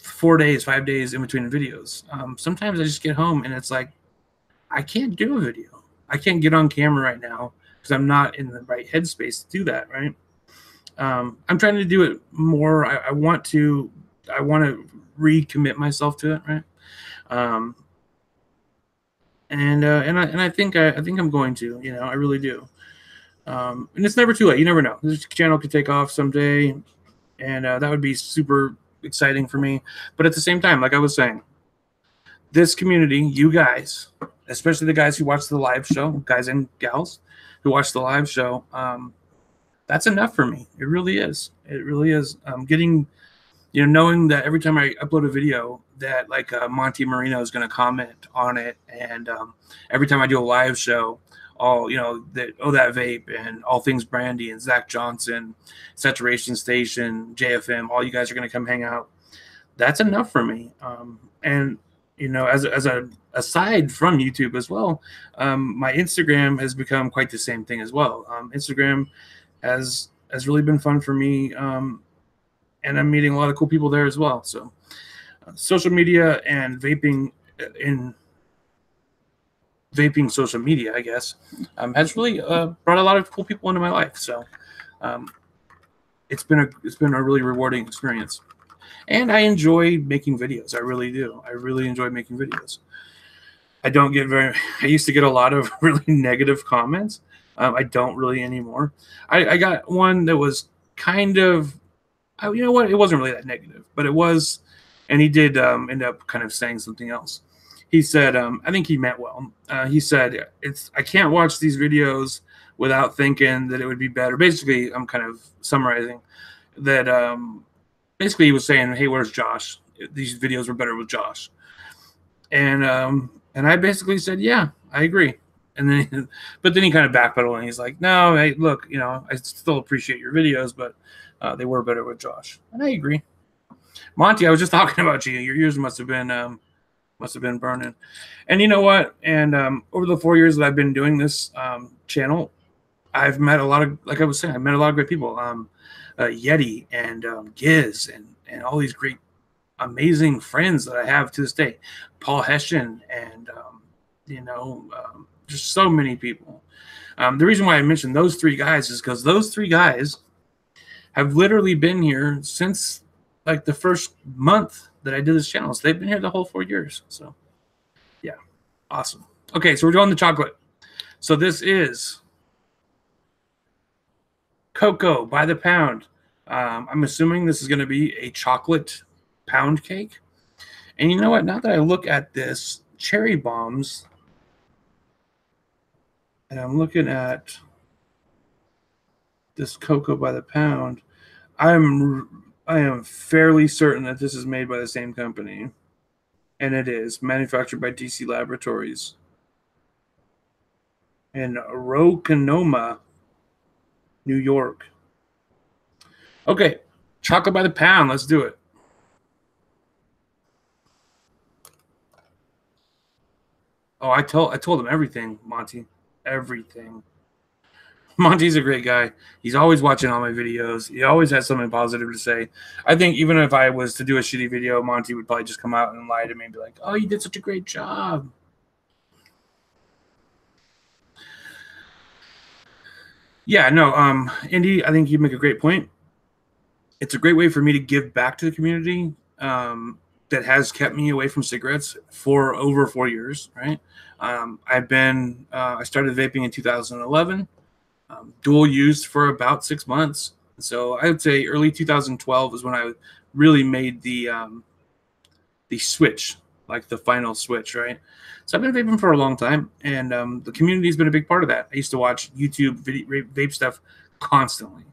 4 days, 5 days in between videos. Sometimes I just get home and it's like I can't do a video. I can't get on camera right now because I'm not in the right headspace to do that. Right. I'm trying to do it more. I want to recommit myself to it. Right. And I think I'm going to. I really do. And it's never too late. You never know. This channel could take off someday, and that would be super exciting for me. But at the same time, like I was saying, this community, you guys, especially the guys who watch the live show, guys and gals who watch the live show, that's enough for me. It really is. It really is. Getting, knowing that every time I upload a video that like Monty Marino is going to comment on it, and every time I do a live show, all that vape and all things Brandy and Zach Johnson, Saturation Station, JFM, all you guys are going to come hang out. That's enough for me. And as a aside from YouTube as well, my Instagram has become quite the same thing as well. Instagram has really been fun for me, and I'm meeting a lot of cool people there as well. So social media and vaping social media, I guess, has really brought a lot of cool people into my life. So it's been a really rewarding experience, and I enjoy making videos. I really do. I really enjoy making videos. I used to get a lot of really negative comments. I don't really anymore. I got one that was kind of, you know what? It wasn't really that negative, but it was, and he did end up kind of saying something else. He said, I think he meant well. He said, I can't watch these videos without thinking that it would be better. Basically, I'm kind of summarizing that. Basically, he was saying, hey, where's Josh? These videos were better with Josh. And I basically said, yeah, I agree. And then, but then he kind of backpedaled and he's like, no, hey, look, I still appreciate your videos, but they were better with Josh. And I agree. Monty, I was just talking about you. Your ears must have been burning. And you know what? And over the 4 years that I've been doing this channel, I've met a lot of, like I was saying, I met a lot of great people. Yeti and Giz and all these great, amazing friends that I have to this day. Paul Hessian and, just so many people. The reason why I mentioned those three guys is because those three guys have literally been here since like the first month that I did this channel. So they've been here the whole 4 years. So yeah, awesome. Okay, so we're doing the chocolate. So this is cocoa by the pound. I'm assuming this is going to be a chocolate pound cake. And you know what? Now that I look at this, cherry bombs, and I'm looking at this cocoa by the pound, I am fairly certain that this is made by the same company. And it is manufactured by DC Laboratories in Ronkonkoma, New York. Okay, chocolate by the pound. Let's do it. Oh, I told him everything, Monty. Everything. Monty's a great guy. He's always watching all my videos. He always has something positive to say. I think even if I was to do a shitty video, Monty would probably just come out and lie to me and be like, oh, you did such a great job. Yeah, no, Indy, I think you make a great point. It's a great way for me to give back to the community that has kept me away from cigarettes for over 4 years, right? I started vaping in 2011, dual used for about 6 months. So I would say early 2012 is when I really made the switch, like the final switch, right? So I've been vaping for a long time, and the community's been a big part of that. I used to watch YouTube vape stuff constantly,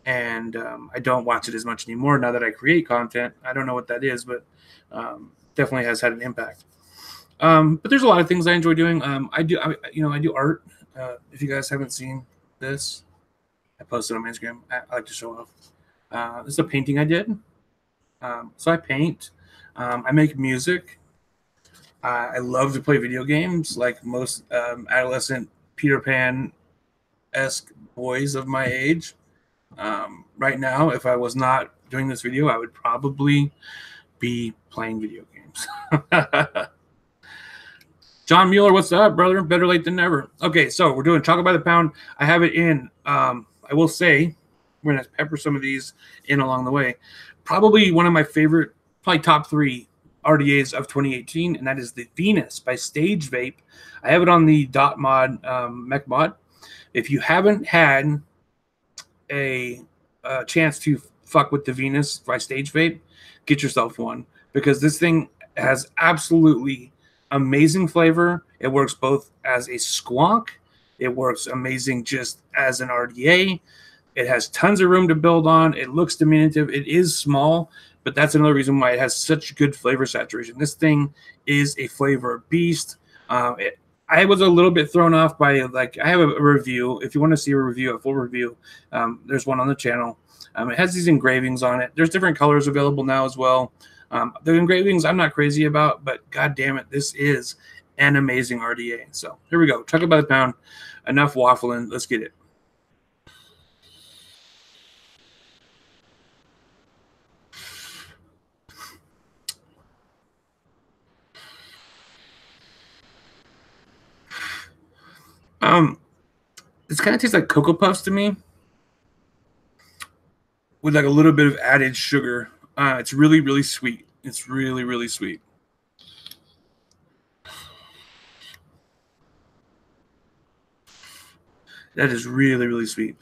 and I don't watch it as much anymore now that I create content. I don't know what that is, but definitely has had an impact. But there's a lot of things I enjoy doing. I do art. If you guys haven't seen this, I posted on my Instagram. I like to show off. This is a painting I did. So I paint. I make music. I love to play video games, like most adolescent Peter Pan esque boys of my age. Right now, if I was not doing this video, I would probably be playing video games. John Mueller, what's up, brother? Better late than never. Okay, so we're doing chocolate by the pound. I have it in. I will say, we're gonna pepper some of these in along the way. Probably one of my favorite, probably top 3 RDAs of 2018, and that is the Venus by Stage Vape. I have it on the dot mod mech mod. If you haven't had a chance to fuck with the Venus by Stage Vape, get yourself one, because this thing has absolutely amazing flavor. It works both as a squonk. It works amazing just as an RDA. It has tons of room to build on. It looks diminutive. It is small, but that's another reason why it has such good flavor saturation. This thing is a flavor beast. I was a little bit thrown off by, like, I have a review. If you want to see a review, a full review, there's one on the channel. It has these engravings on it. There's different colors available now as well. The engravings I'm not crazy about, but god damn it, this is an amazing RDA. So here we go. Chocolate by the pound. Enough waffling. Let's get it. This kind of tastes like Cocoa Puffs to me, with like a little bit of added sugar. It's really, really sweet. It's really, really sweet. That is really, really sweet.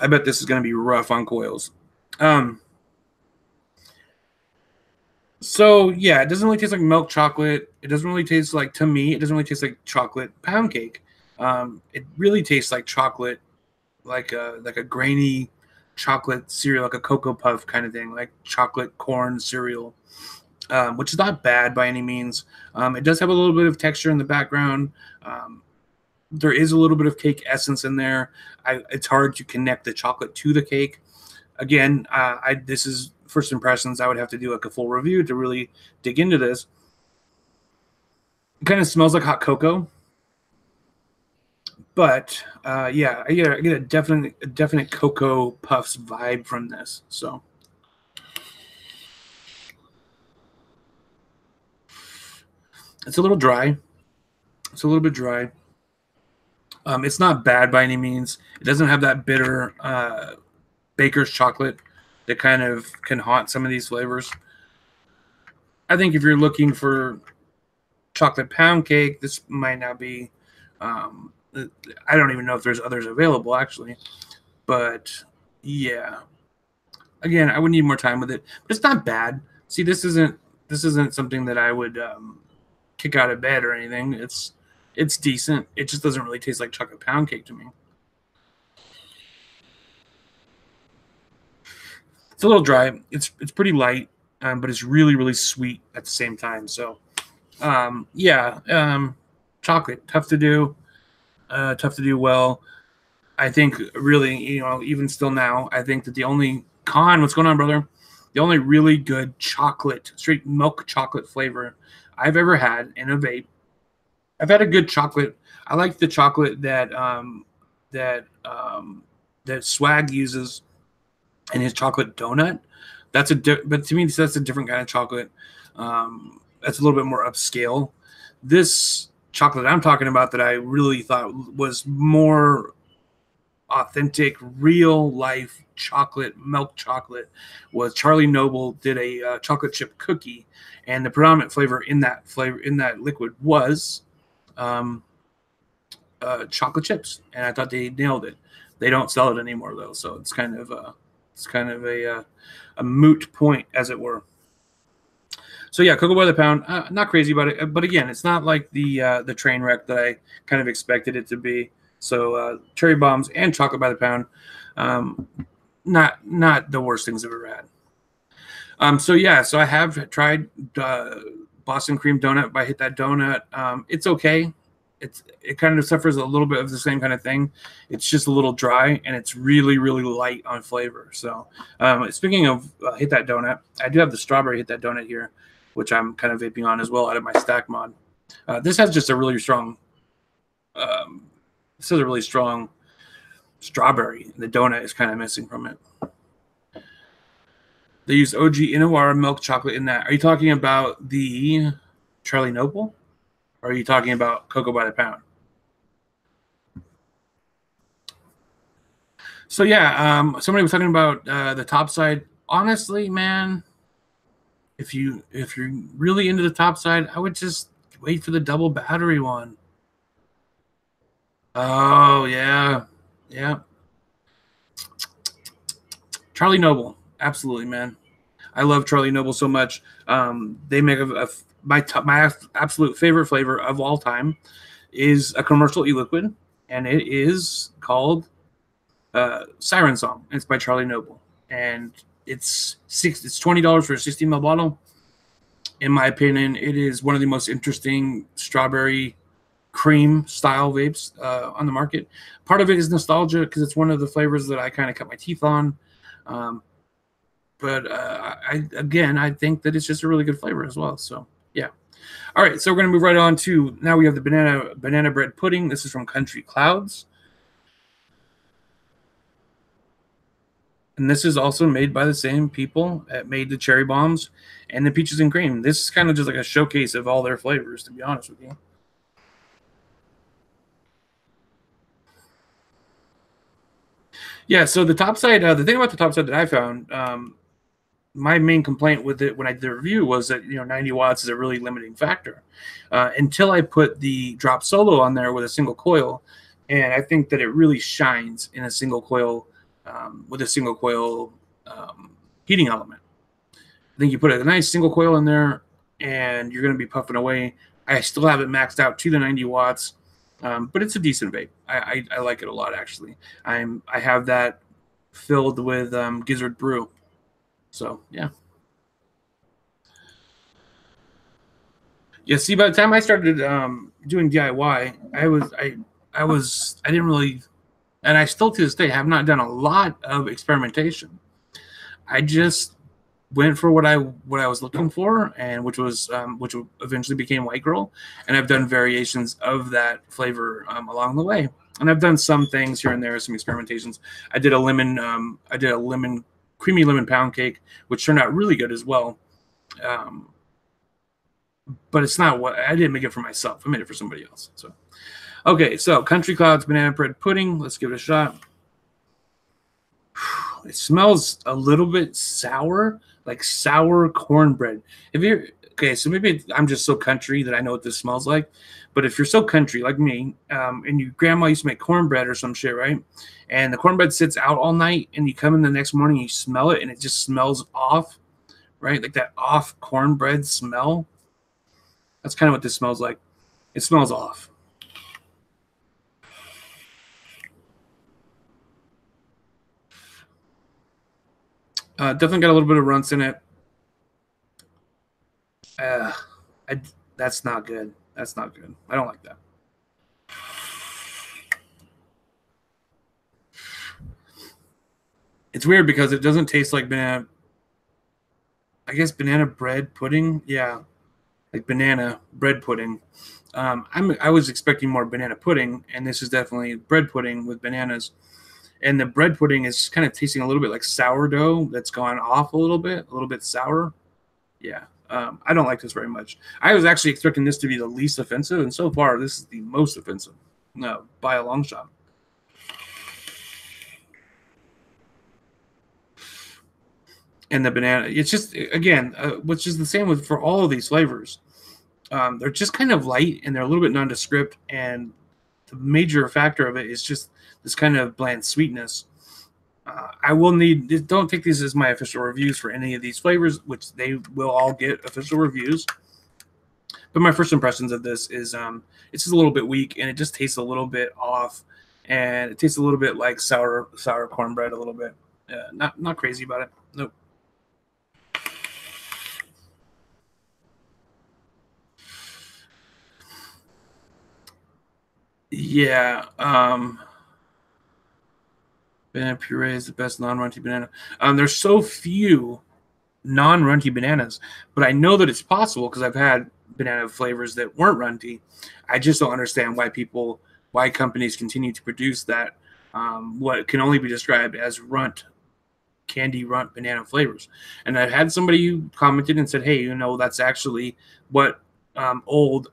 I bet this is going to be rough on coils. So yeah, it doesn't really taste like milk chocolate. It doesn't really taste like, to me, it doesn't really taste like chocolate pound cake. It really tastes like chocolate, like a grainy chocolate cereal, like a Cocoa Puff kind of thing, like chocolate corn cereal, which is not bad by any means. It does have a little bit of texture in the background. There is a little bit of cake essence in there. It's hard to connect the chocolate to the cake. Again, this is first impressions. I would have to do like a full review to really dig into this. It kind of smells like hot cocoa. But yeah, I get a definite Cocoa Puffs vibe from this. So it's a little dry. It's a little bit dry. It's not bad by any means. It doesn't have that bitter baker's chocolate that kind of can haunt some of these flavors. I think if you're looking for chocolate pound cake, this might not be. I don't even know if there's others available, actually. But yeah, again, I would need more time with it. But it's not bad. See, this isn't something that I would kick out of bed or anything. It's decent. It just doesn't really taste like chocolate pound cake to me. It's a little dry. It's pretty light, but it's really, really sweet at the same time. So yeah, chocolate, tough to do well. I think really, even still now, I think that the only what's going on, brother? The only really good chocolate, straight milk chocolate flavor I've ever had in a vape. I've had a good chocolate. I like the chocolate that that Swag uses in his chocolate donut. But to me, that's a different kind of chocolate. That's a little bit more upscale. This chocolate I'm talking about that I really thought was more authentic, real life chocolate, milk chocolate, was Charlie Noble did a chocolate chip cookie, and the predominant flavor in that liquid was chocolate chips, and I thought they nailed it. They don't sell it anymore though, so it's kind of It's kind of a moot point, as it were. So yeah, cocoa by the pound. Not crazy about it, but again, it's not like the train wreck that I kind of expected it to be. So cherry bombs and chocolate by the pound, not the worst things I've ever had. So yeah, so I have tried Boston cream donut by Hit That Donut. It's okay. It kind of suffers a little bit of the same kind of thing. It's just a little dry, and it's really, really light on flavor. So speaking of Hit That Donut, I do have the strawberry Hit That Donut here, which I'm kind of vaping on as well out of my stack mod. This has just a really strong this is a really strong strawberry. The donut is kind of missing from it. They use OG Inawara milk chocolate in that. Are you talking about the Charlie Noble? Or are you talking about cocoa by the pound? So yeah, somebody was talking about the top side. Honestly, man, if you're really into the top side, I would just wait for the double battery one. Oh yeah, yeah. Charlie Noble, absolutely, man. I love Charlie Noble so much. They make my absolute favorite flavor of all time is a commercial e-liquid, and it is called Siren Song. It's by Charlie Noble, and it's $20 for a 60 ml bottle. In my opinion, it is one of the most interesting strawberry cream style vapes on the market. Part of it is nostalgia because it's one of the flavors that I kind of cut my teeth on. But I think that it's just a really good flavor as well. So yeah. All right, so we're gonna move right on to now we have the banana bread pudding. This is from Country Clouds. And this is also made by the same people that made the cherry bombs and the peaches and cream. This is kind of just like a showcase of all their flavors, to be honest with you. Yeah, so the top side, the thing about the top side that I found, my main complaint with it when I did the review was that 90 watts is a really limiting factor. Until I put the drop solo on there with a single coil, and I think that it really shines in a single coil with a single coil heating element. I think you put a nice single coil in there, and you're going to be puffing away. I still have it maxed out to the 90 watts, but it's a decent vape. I like it a lot, actually. I have that filled with Gizzard Brew. So yeah. Yeah, see, by the time I started doing DIY, I didn't really, and I still to this day have not done a lot of experimentation. I just went for what I was looking for, and which eventually became White Girl, and I've done variations of that flavor along the way, and I've done some things here and there, some experimentations. I did a creamy lemon pound cake, which turned out really good as well. But it's not what I didn't make it for myself. I made it for somebody else. So, okay, so Country Clouds banana bread pudding. Let's give it a shot. It smells a little bit sour, like sour cornbread. So maybe I'm just so country that I know what this smells like. But if you're so country like me, and your grandma used to make cornbread or some shit, right? And the cornbread sits out all night, and you come in the next morning, you smell it, and it just smells off, right? Like that off cornbread smell. That's kind of what this smells like. It smells off. Definitely got a little bit of runts in it. That's not good. That's not good. I don't like that. It's weird because it doesn't taste like banana. I guess banana bread pudding. Yeah, like banana bread pudding. I was expecting more banana pudding, and this is definitely bread pudding with bananas. And the bread pudding is kind of tasting a little bit like sourdough that's gone off a little bit sour. Yeah, I don't like this very much. I was actually expecting this to be the least offensive, and so far this is the most offensive, by a long shot. And the banana, it's just, again, which is the same for all of these flavors. They're just kind of light, and they're a little bit nondescript, and the major factor of it is just this kind of bland sweetness. I will need, don't take these as my official reviews for any of these flavors, which they will all get official reviews. But my first impressions of this is it's just a little bit weak, and it just tastes a little bit off, and it tastes a little bit like sour cornbread a little bit. Not crazy about it. Nope. Yeah. Banana puree is the best non-runty banana. There's so few non-runty bananas, but I know that it's possible because I've had banana flavors that weren't runty. I just don't understand why companies continue to produce that what can only be described as candy runt banana flavors. And I've had somebody who commented and said, hey, that's actually what old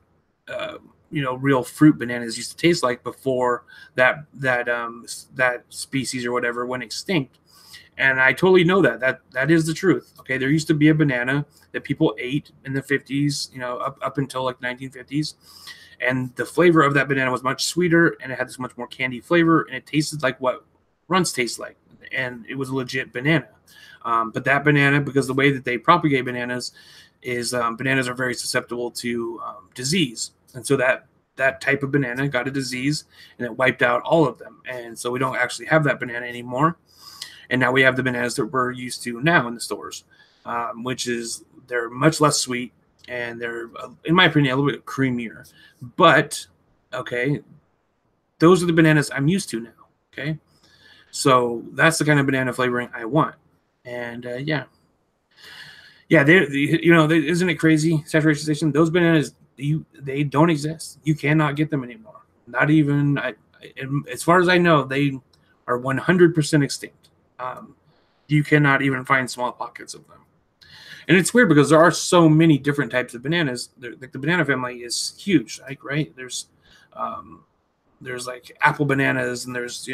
real fruit bananas used to taste like before that species or whatever went extinct. And I totally know that is the truth. Okay, there used to be a banana that people ate in the 50s, up until like 1950s, and the flavor of that banana was much sweeter, and it had this much more candy flavor, and it tasted like what runts taste like, and it was a legit banana. But that banana, because the way that they propagate bananas is bananas are very susceptible to disease, and so that type of banana got a disease, and it wiped out all of them, and so we don't actually have that banana anymore. And now we have the bananas that we're used to now in the stores, which is they're much less sweet, and they're, in my opinion, a little bit creamier. But, okay, those are the bananas I'm used to now, okay? So that's the kind of banana flavoring I want. And, yeah. Yeah, isn't it crazy, Saturation Station? Those bananas, they don't exist. You cannot get them anymore. Not even, as far as I know, they are 100% extinct. You cannot even find small pockets of them. And it's weird because there are so many different types of bananas. Like the banana family is huge, like, right? There's like apple bananas, and there's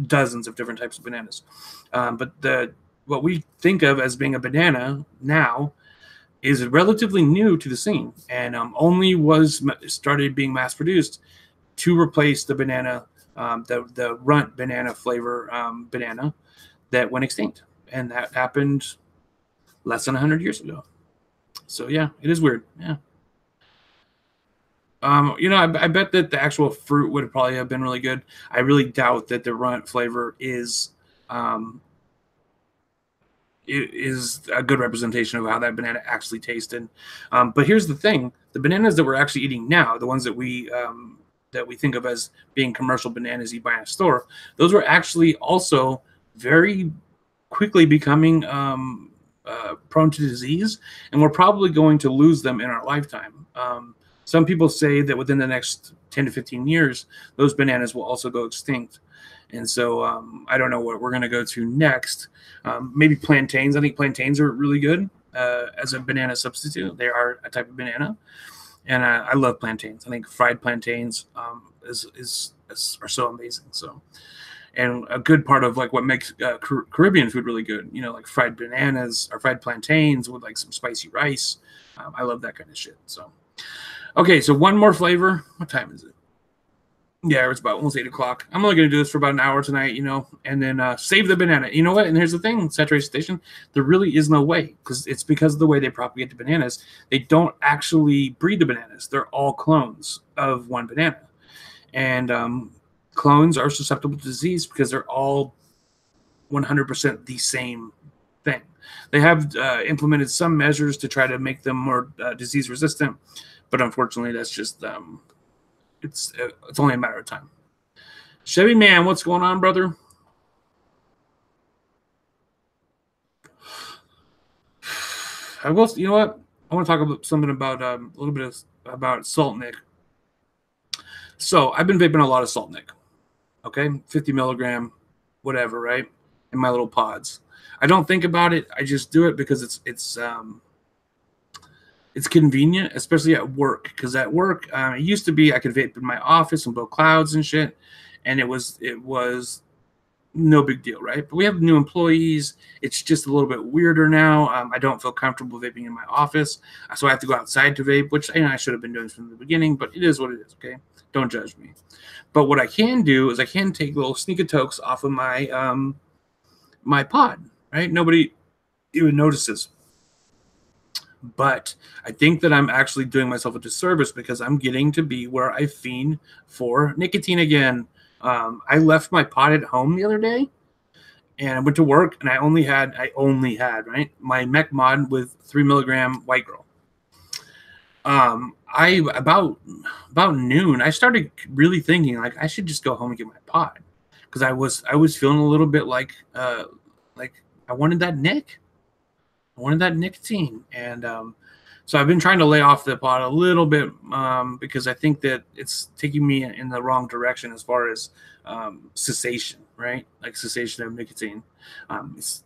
dozens of different types of bananas. But what we think of as being a banana now is relatively new to the scene, and only started being mass produced to replace the banana, the runt banana flavor banana that went extinct, and that happened less than 100 years ago. So yeah, it is weird. Yeah. I bet that the actual fruit would probably have been really good. I really doubt that the runt flavor is a good representation of how that banana actually tasted. But here's the thing: the bananas that we're actually eating now, the ones that we think of as being commercial bananas you buy in a store, those were actually also very quickly becoming prone to disease, and we're probably going to lose them in our lifetime. Some people say that within the next 10 to 15 years, those bananas will also go extinct. And so I don't know what we're going to go to next. Maybe plantains. I think plantains are really good as a banana substitute. They are a type of banana. And I love plantains. I think fried plantains are so amazing. So, and a good part of like what makes Caribbean food really good, like fried bananas or fried plantains with like some spicy rice. I love that kind of shit. So, okay, so one more flavor. What time is it? Yeah, it's about almost 8 o'clock. I'm only going to do this for about an hour tonight, and then save the banana. You know what? And here's the thing, Saturation Station, there really is no way, because it's because of the way they propagate the bananas. They don't actually breed the bananas. They're all clones of one banana. And clones are susceptible to disease because they're all 100% the same thing. They have implemented some measures to try to make them more disease resistant, but unfortunately, that's just it's only a matter of time. Chevy Man, what's going on, brother? I will. You know what? I want to talk about something about a little bit about Salt Nick. So I've been vaping a lot of Salt Nick. Okay, 50 milligram, whatever, right? In my little pods. I don't think about it. I just do it because it's convenient, especially at work. Because at work, it used to be I could vape in my office and blow clouds and shit, and it was no big deal, right? But we have new employees. It's just a little bit weirder now. I don't feel comfortable vaping in my office, so I have to go outside to vape, which I should have been doing from the beginning, but it is what it is, okay? Don't judge me. But what I can do is I can take little sneak tokes off of my my pod, right? Nobody even notices. But I think that I'm actually doing myself a disservice because I'm getting to be where I fiend for nicotine again. I left my pod at home the other day, and I went to work, and I only had right my mech mod with 3 milligram white girl. I about noon, I started really thinking like I should just go home and get my pod because I was feeling a little bit like I wanted that nicotine, and so I've been trying to lay off the pot a little bit because I think that it's taking me in the wrong direction as far as cessation, right? Like cessation of nicotine. It's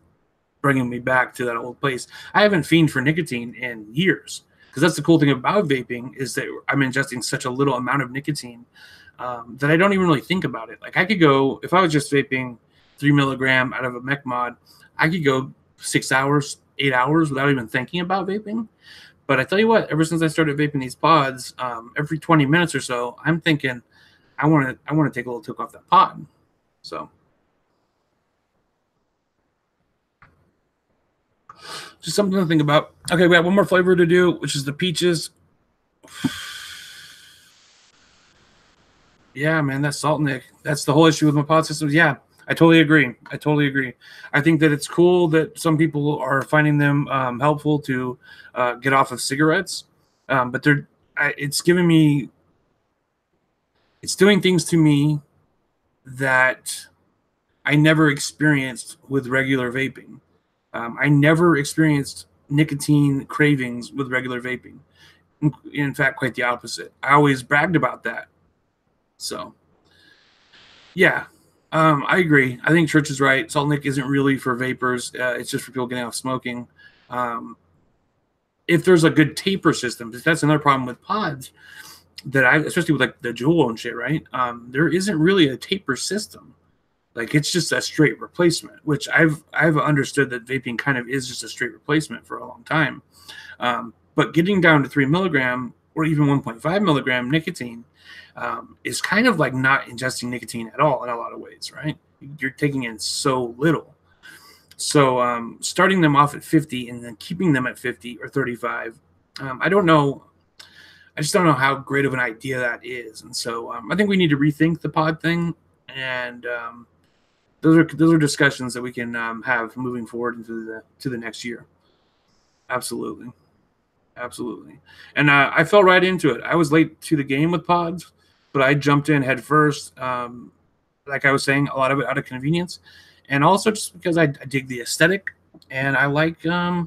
bringing me back to that old place. I haven't fiended for nicotine in years because that's the cool thing about vaping is that I'm ingesting such a little amount of nicotine that I don't even really think about it. Like I could go, if I was just vaping 3 milligram out of a mech mod, I could go 6 hours, 8 hours without even thinking about vaping. But I tell you what, ever since I started vaping these pods, every 20 minutes or so, I'm thinking, I want to take a little toke off that pod. So, just something to think about. Okay, we have one more flavor to do, which is the peaches. Yeah, man, that's salt nick. That's the whole issue with my pod systems. Yeah, I totally agree. I think that it's cool that some people are finding them helpful to get off of cigarettes, but it's giving me, it's doing things to me that I never experienced with regular vaping. I never experienced nicotine cravings with regular vaping. In fact, quite the opposite. I always bragged about that. So, yeah, I agree. I think Church is right. Salt Nick isn't really for vapors. It's just for people getting off smoking. If there's a good taper system, because that's another problem with pods that especially with like the Juul and shit, right? There isn't really a taper system. Like it's just a straight replacement, which I've understood that vaping kind of is just a straight replacement for a long time. But getting down to 3 milligram or even 1.5 milligram nicotine is kind of like not ingesting nicotine at all in a lot of ways, right? You're taking in so little. So starting them off at 50 and then keeping them at 50 or 35, I don't know. I just don't know how great of an idea that is. And so I think we need to rethink the pod thing. And those are discussions that we can have moving forward into the next year. Absolutely. And I fell right into it. I was late to the game with pods, but I jumped in head first. Like I was saying, a lot of it out of convenience, and also just because I dig the aesthetic, and I like the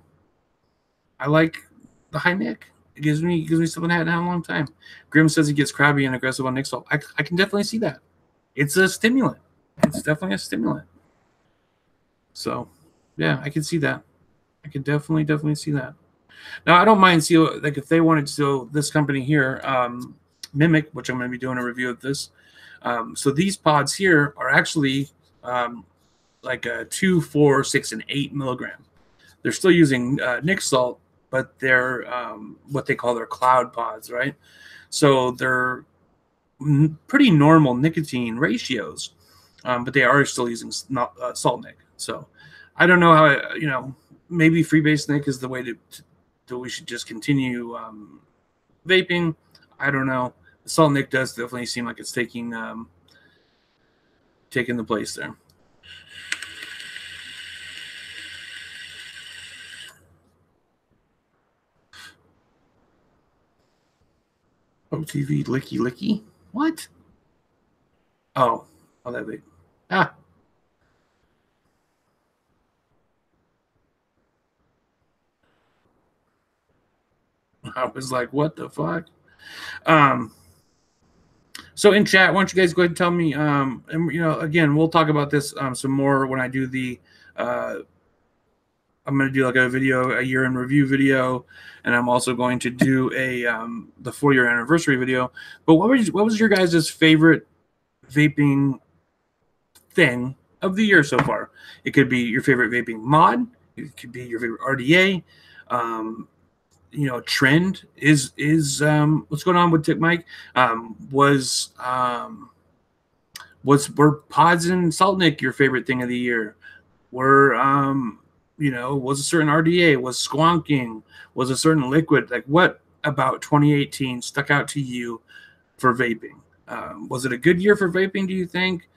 high nick. It gives me something I hadn't had in a long time. Grim says he gets crabby and aggressive on nick salt. I can definitely see that. It's a stimulant. It's definitely a stimulant. So, yeah, I can see that. I can definitely see that. Now, I don't mind seal, like if they wanted to, this company here, Mimic, which I'm going to be doing a review of this. So these pods here are actually like a 2, 4, 6, and 8 milligram. They're still using nic salt, but they're what they call their cloud pods, right? So they're pretty normal nicotine ratios, but they are still using salt nic. So I don't know how, maybe freebase nic is the way that we should just continue vaping. I don't know. The salt nic does definitely seem like it's taking the place there. OTV licky licky? What? Oh, that big. Ah. I was like, what the fuck? So in chat, why don't you guys go ahead and tell me, and again, we'll talk about this some more when I do the I'm going to do like a year in review video, and I'm also going to do the 4-year anniversary video. But what was your guys' favorite vaping thing of the year so far? It could be your favorite vaping mod. It could be your favorite RDA. trend is what's going on with Tick Mike. Were pods and Salt Nick your favorite thing of the year? Were was a certain RDA, was squonking, was a certain liquid, like what about 2018 stuck out to you for vaping? Was it a good year for vaping, do you think?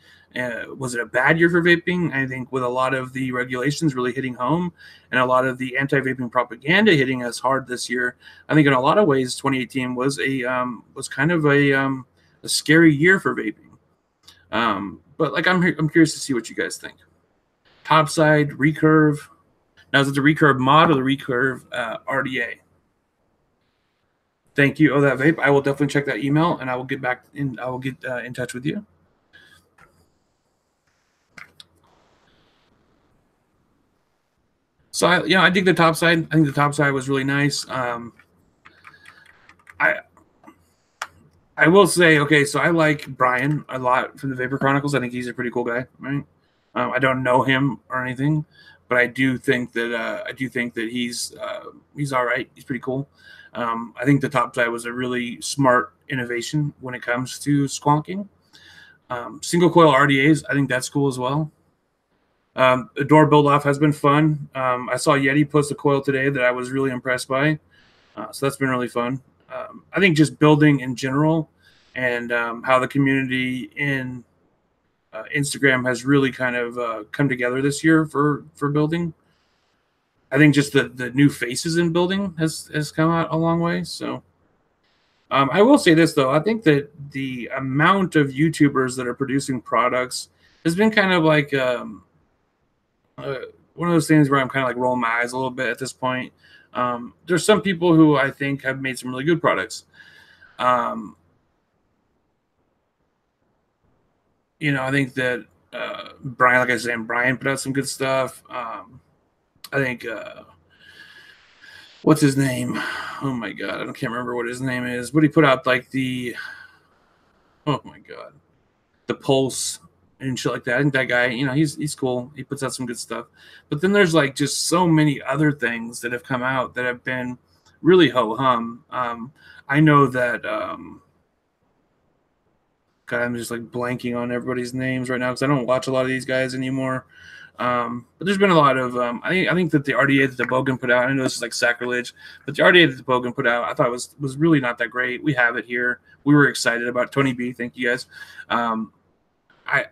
Was it a bad year for vaping? I think with a lot of the regulations really hitting home and a lot of the anti-vaping propaganda hitting us hard this year, I think in a lot of ways 2018 was kind of a scary year for vaping. But like I'm curious to see what you guys think. Topside, recurve. Now is it the recurve mod or the recurve RDA? Thank you. Oh, that vape. I will definitely check that email and I will get back in. I will get in touch with you. So I dig the Topside. I think the Topside was really nice. I I will say, okay, so I like Brian a lot from the Vapor Chronicles. I think he's a pretty cool guy, right? I don't know him or anything, but I do think that he's all right. He's pretty cool. I think the Topside was a really smart innovation when it comes to squonking. Single coil RDAs, I think that's cool as well. The door build off has been fun. I saw Yeti post a coil today that I was really impressed by. So that's been really fun. I think just building in general and how the community in Instagram has really kind of come together this year for building. I think just the new faces in building has come out a long way. So I will say this though, I think that the amount of YouTubers that are producing products has been kind of like one of those things where I'm kind of like rolling my eyes a little bit at this point. There's some people who I think have made some really good products. Um, I think that Brian, like I said, Brian put out some good stuff. I think what's his name? Oh my god, I can't remember what his name is, but he put out like the oh my god, the Pulse and shit like that. I think that guy, he's cool. He puts out some good stuff. But then there's like just so many other things that have come out that have been really ho hum. I know that. God, I'm just like blanking on everybody's names right now because I don't watch a lot of these guys anymore. But there's been a lot of I think that the RDA that the Bogan put out. I know this is like sacrilege, but the RDA that the Bogan put out, I thought was really not that great. We have it here. We were excited about Tony B. Thank you guys. I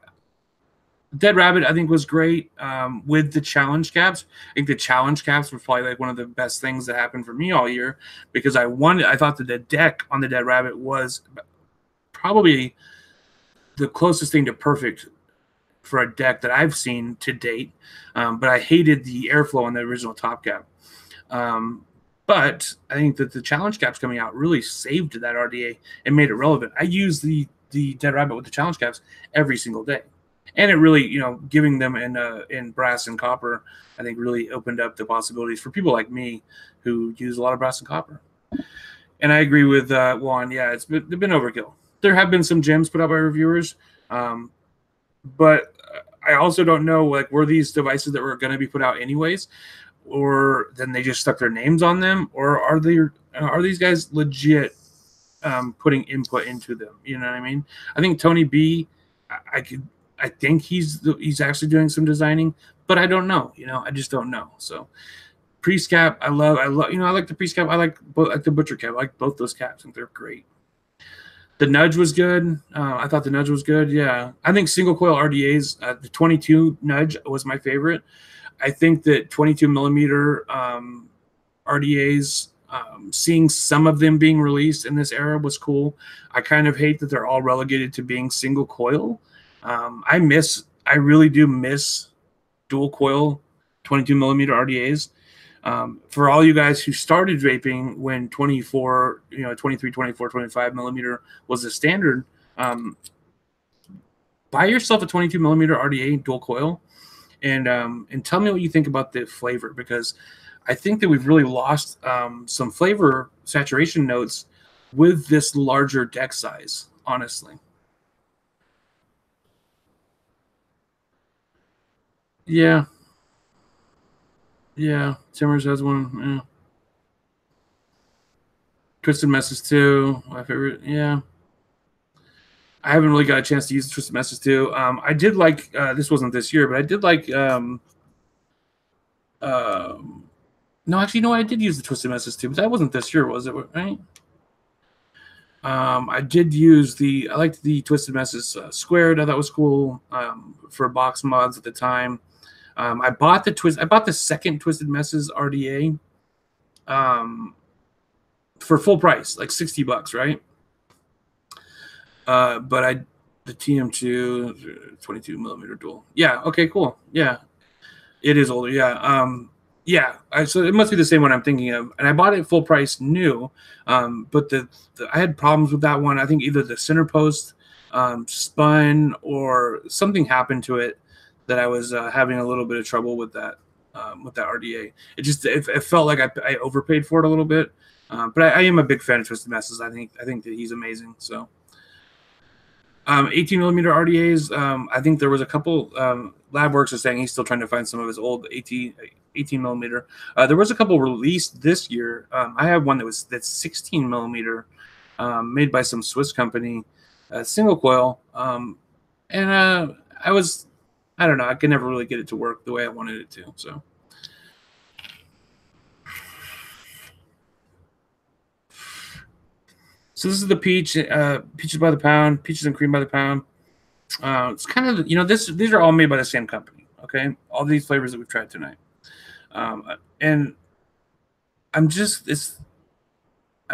Dead Rabbit, I think, was great with the challenge caps. I think the challenge caps was probably like one of the best things that happened for me all year because I thought that the deck on the Dead Rabbit was probably the closest thing to perfect for a deck that I've seen to date. But I hated the airflow on the original top cap. But I think that the challenge caps coming out really saved that RDA and made it relevant. I use the Dead Rabbit with the challenge caps every single day. And it really, giving them in brass and copper, I think really opened up the possibilities for people like me who use a lot of brass and copper. And I agree with Juan. Yeah, they've been overkill. There have been some gems put out by reviewers, but I also don't know, like, were these devices that were going to be put out anyways, or then they just stuck their names on them, or are these guys legit putting input into them? You know what I mean? I think Tony B, I think he's actually doing some designing, but I don't know. I just don't know. So priest cap, I love. I like the priest cap. I like the butcher cap. I like both those caps, and they're great. The nudge was good. I thought the nudge was good. Yeah, I think single coil RDAs. The 22 nudge was my favorite. I think that 22 millimeter RDAs, seeing some of them being released in this era was cool. I kind of hate that they're all relegated to being single coil. I really do miss dual coil 22 millimeter RDAs. For all you guys who started vaping when 24, 23, 24, 25 millimeter was the standard, buy yourself a 22 millimeter RDA dual coil and tell me what you think about the flavor, because I think that we've really lost some flavor saturation notes with this larger deck size, honestly. Yeah. Yeah. Timbers has one. Yeah. Twisted Messes 2, my favorite. Yeah. I haven't really got a chance to use Twisted Messes 2. I did like, this wasn't this year, but I did like, no, actually, no, I did use the Twisted Messes 2, but that wasn't this year, was it? Right? I did use I liked the Twisted Messes Squared. I thought was cool for box mods at the time. I bought the second Twisted Messes RDA for full price, like $60, right? But the TM2 22 millimeter dual. Yeah. Okay. Cool. Yeah. It is older. Yeah. Yeah. So it must be the same one I'm thinking of. And I bought it full price new. But I had problems with that one. I think either the center post spun or something happened to it that I was having a little bit of trouble with that RDA. It felt like I overpaid for it a little bit. But I am a big fan of Twisted Messes. I think that he's amazing. So 18 millimeter RDAs. I think there was a couple. LabWorks is saying he's still trying to find some of his old 18 millimeter. There was a couple released this year. I have one that's 16 millimeter, made by some Swiss company, single coil. And I don't know, I could never really get it to work the way I wanted it to. So this is the peaches by the pound, peaches and cream by the pound. It's kind of, these are all made by the same company. Okay, all these flavors that we've tried tonight, and I'm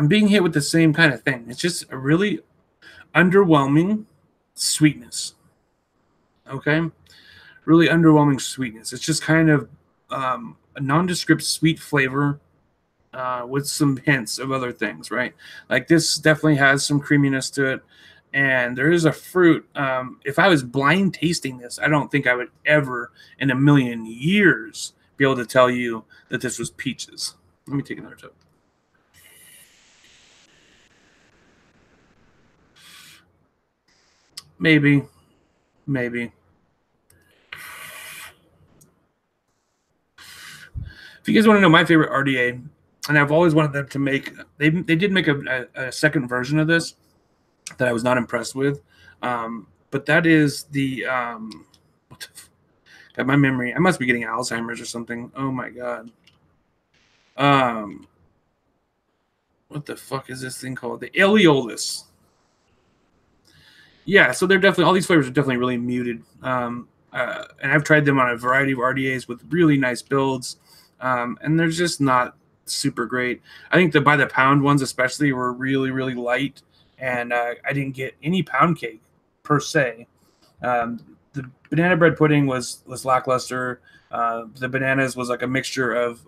being hit with the same kind of thing. It's just a really underwhelming sweetness. Okay, really underwhelming sweetness. It's just kind of a nondescript sweet flavor with some hints of other things, right? Like this definitely has some creaminess to it. And there is a fruit. If I was blind tasting this, I don't think I would ever in a million years be able to tell you that this was peaches. Let me take another tip. Maybe. If you guys want to know my favorite RDA, and I've always wanted them to make, they did make a second version of this that I was not impressed with. But that is the God, my memory. I must be getting Alzheimer's or something. Oh my god. What the fuck is this thing called? The Aeolus. Yeah, so they're definitely, all these flavors are definitely really muted. And I've tried them on a variety of RDAs with really nice builds, and they're just not super great. I think the by the pound ones especially were really, really light, and I didn't get any pound cake per se. The banana bread pudding was lackluster. The bananas was like a mixture of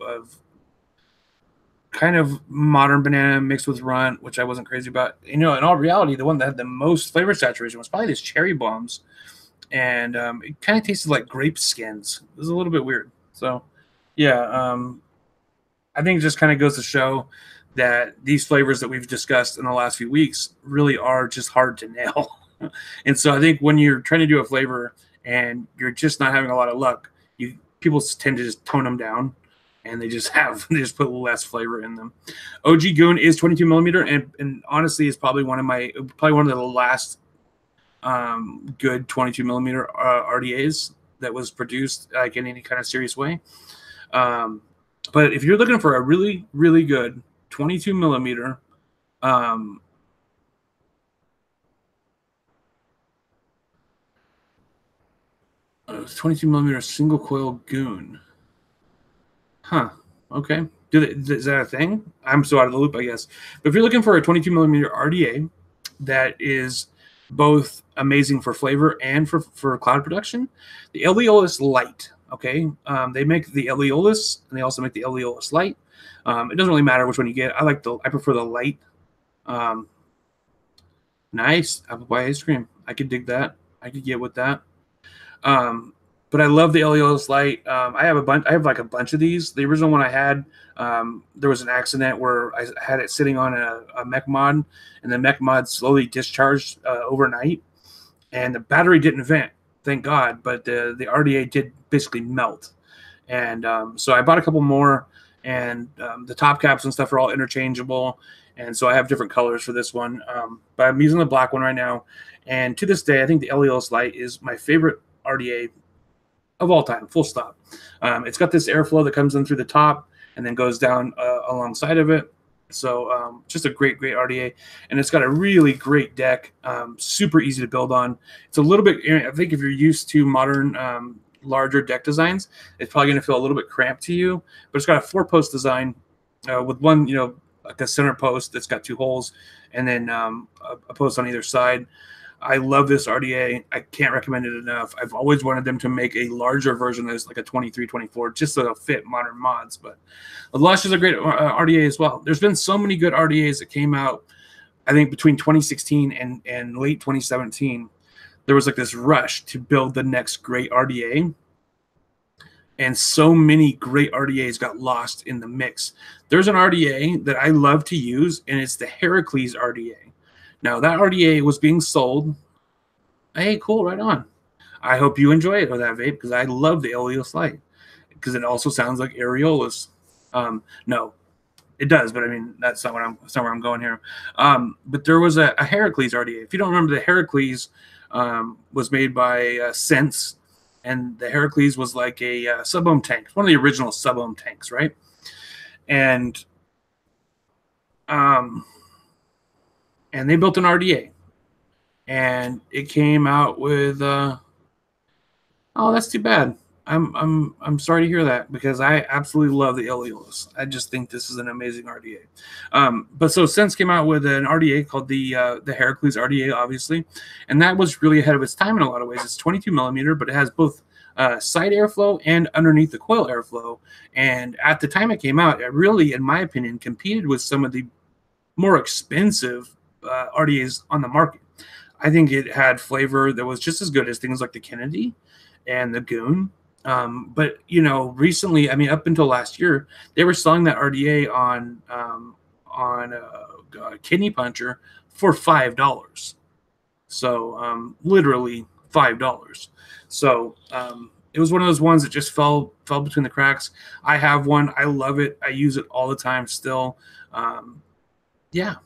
kind of modern banana mixed with runt, which I wasn't crazy about. In all reality, the one that had the most flavor saturation was probably this cherry bombs, and it kind of tasted like grape skins. It was a little bit weird. So, yeah, I think it just kind of goes to show that these flavors that we've discussed in the last few weeks really are just hard to nail. And so I think when you're trying to do a flavor and you're just not having a lot of luck, people tend to just tone them down, and they just put less flavor in them. OG Goon is 22 millimeter, and honestly, is probably one of the last good 22 millimeter RDAs that was produced like in any kind of serious way. But if you're looking for a really, really good 22 millimeter, 22 millimeter single coil Goon. Huh. Okay. Is that a thing? I'm so out of the loop, I guess. But if you're looking for a 22 millimeter RDA that is both amazing for flavor and for cloud production, the Aeolus Light. Okay. They make the Aeolus, and they also make the Aeolus Light. It doesn't really matter which one you get. I prefer the light. Nice apple pie ice cream. I could dig that. I could get with that. But I love the Aeolus Light. I have like a bunch of these. The original one I had, there was an accident where I had it sitting on a mech mod, and the mech mod slowly discharged overnight, and the battery didn't vent, thank God. But the RDA did basically melt, and so I bought a couple more, and the top caps and stuff are all interchangeable. And so I have different colors for this one, but I'm using the black one right now. And to this day, I think the Elios Light is my favorite RDA of all time, full stop. It's got this airflow that comes in through the top and then goes down alongside of it. So just a great RDA, and it's got a really great deck, super easy to build on. It's a little bit, I think if you're used to modern larger deck designs, it's probably going to feel a little bit cramped to you, but it's got a 4-post design with one, like a center post that's got 2 holes, and then a post on either side. I love this RDA. I can't recommend it enough. I've always wanted them to make a larger version that's like a 23, 24, just so it'll fit modern mods. But the Lush is a great RDA as well. There's been so many good RDAs that came out, I think, between 2016 and late 2017. There was like this rush to build the next great RDA. And so many great RDAs got lost in the mix. There's an RDA that I love to use, and it's the Heracles RDA. Now, that RDA was being sold. Hey, cool, right on. I hope you enjoy it with that vape, because I love the Elios Light, because it also sounds like areolas. No, it does, but I mean, that's not where I'm going here. But there was a Heracles RDA. If you don't remember, the Heracles was made by Sense, and the Heracles was like a sub-ohm tank. It's one of the original sub-ohm tanks, right? And they built an RDA, and it came out with oh, that's too bad. I'm sorry to hear that, because I absolutely love the Elios. I just think this is an amazing RDA. But so Sense came out with an RDA called the Heracles RDA, obviously, and that was really ahead of its time in a lot of ways. It's 22 millimeter, but it has both side airflow and underneath the coil airflow. And at the time it came out, it really, in my opinion, competed with some of the more expensive RDAs on the market. I think it had flavor that was just as good as things like the Kennedy and the Goon. But recently, I mean, up until last year, they were selling that RDA on Kidney Puncher for $5. So literally $5. So it was one of those ones that just fell between the cracks. I have one. I love it. I use it all the time still. Yeah,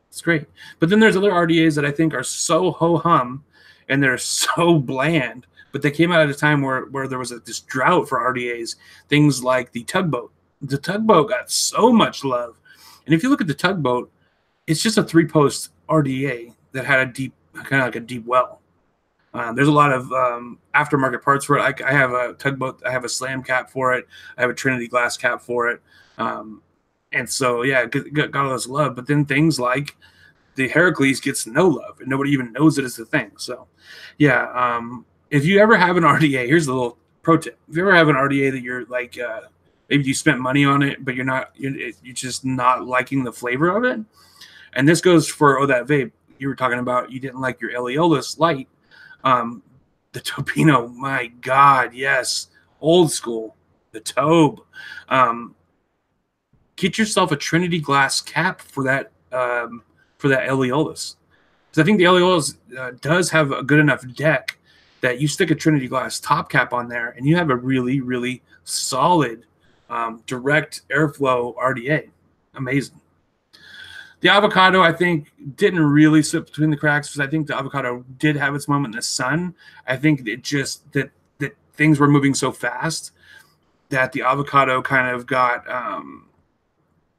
it's great. But then there's other RDAs that I think are so ho-hum and they're so bland, but they came out at a time where there was this drought for RDAs. Things like the Tugboat. The Tugboat got so much love. And if you look at the Tugboat, it's just a 3-post RDA that had a deep, kind of like a deep well. There's a lot of aftermarket parts for it. I have a Tugboat. I have a slam cap for it. I have a Trinity glass cap for it. And so, yeah, got all this love. But then things like the Heracles gets no love, and nobody even knows it is a thing. So, yeah, if you ever have an RDA, here's a little pro tip. If you ever have an RDA that you're like, maybe you spent money on it, but you're just not liking the flavor of it. And this goes for that vape you were talking about. You didn't like your Elios Light. The Topino, my God, yes, old school, the Tobe. Get yourself a Trinity glass cap for that Elios, because I think the Elios does have a good enough deck that you stick a Trinity glass top cap on there, and you have a really, really solid direct airflow RDA. Amazing. The Avocado, I think, didn't really slip between the cracks, because I think the Avocado did have its moment in the sun. I think it just that things were moving so fast that the Avocado kind of got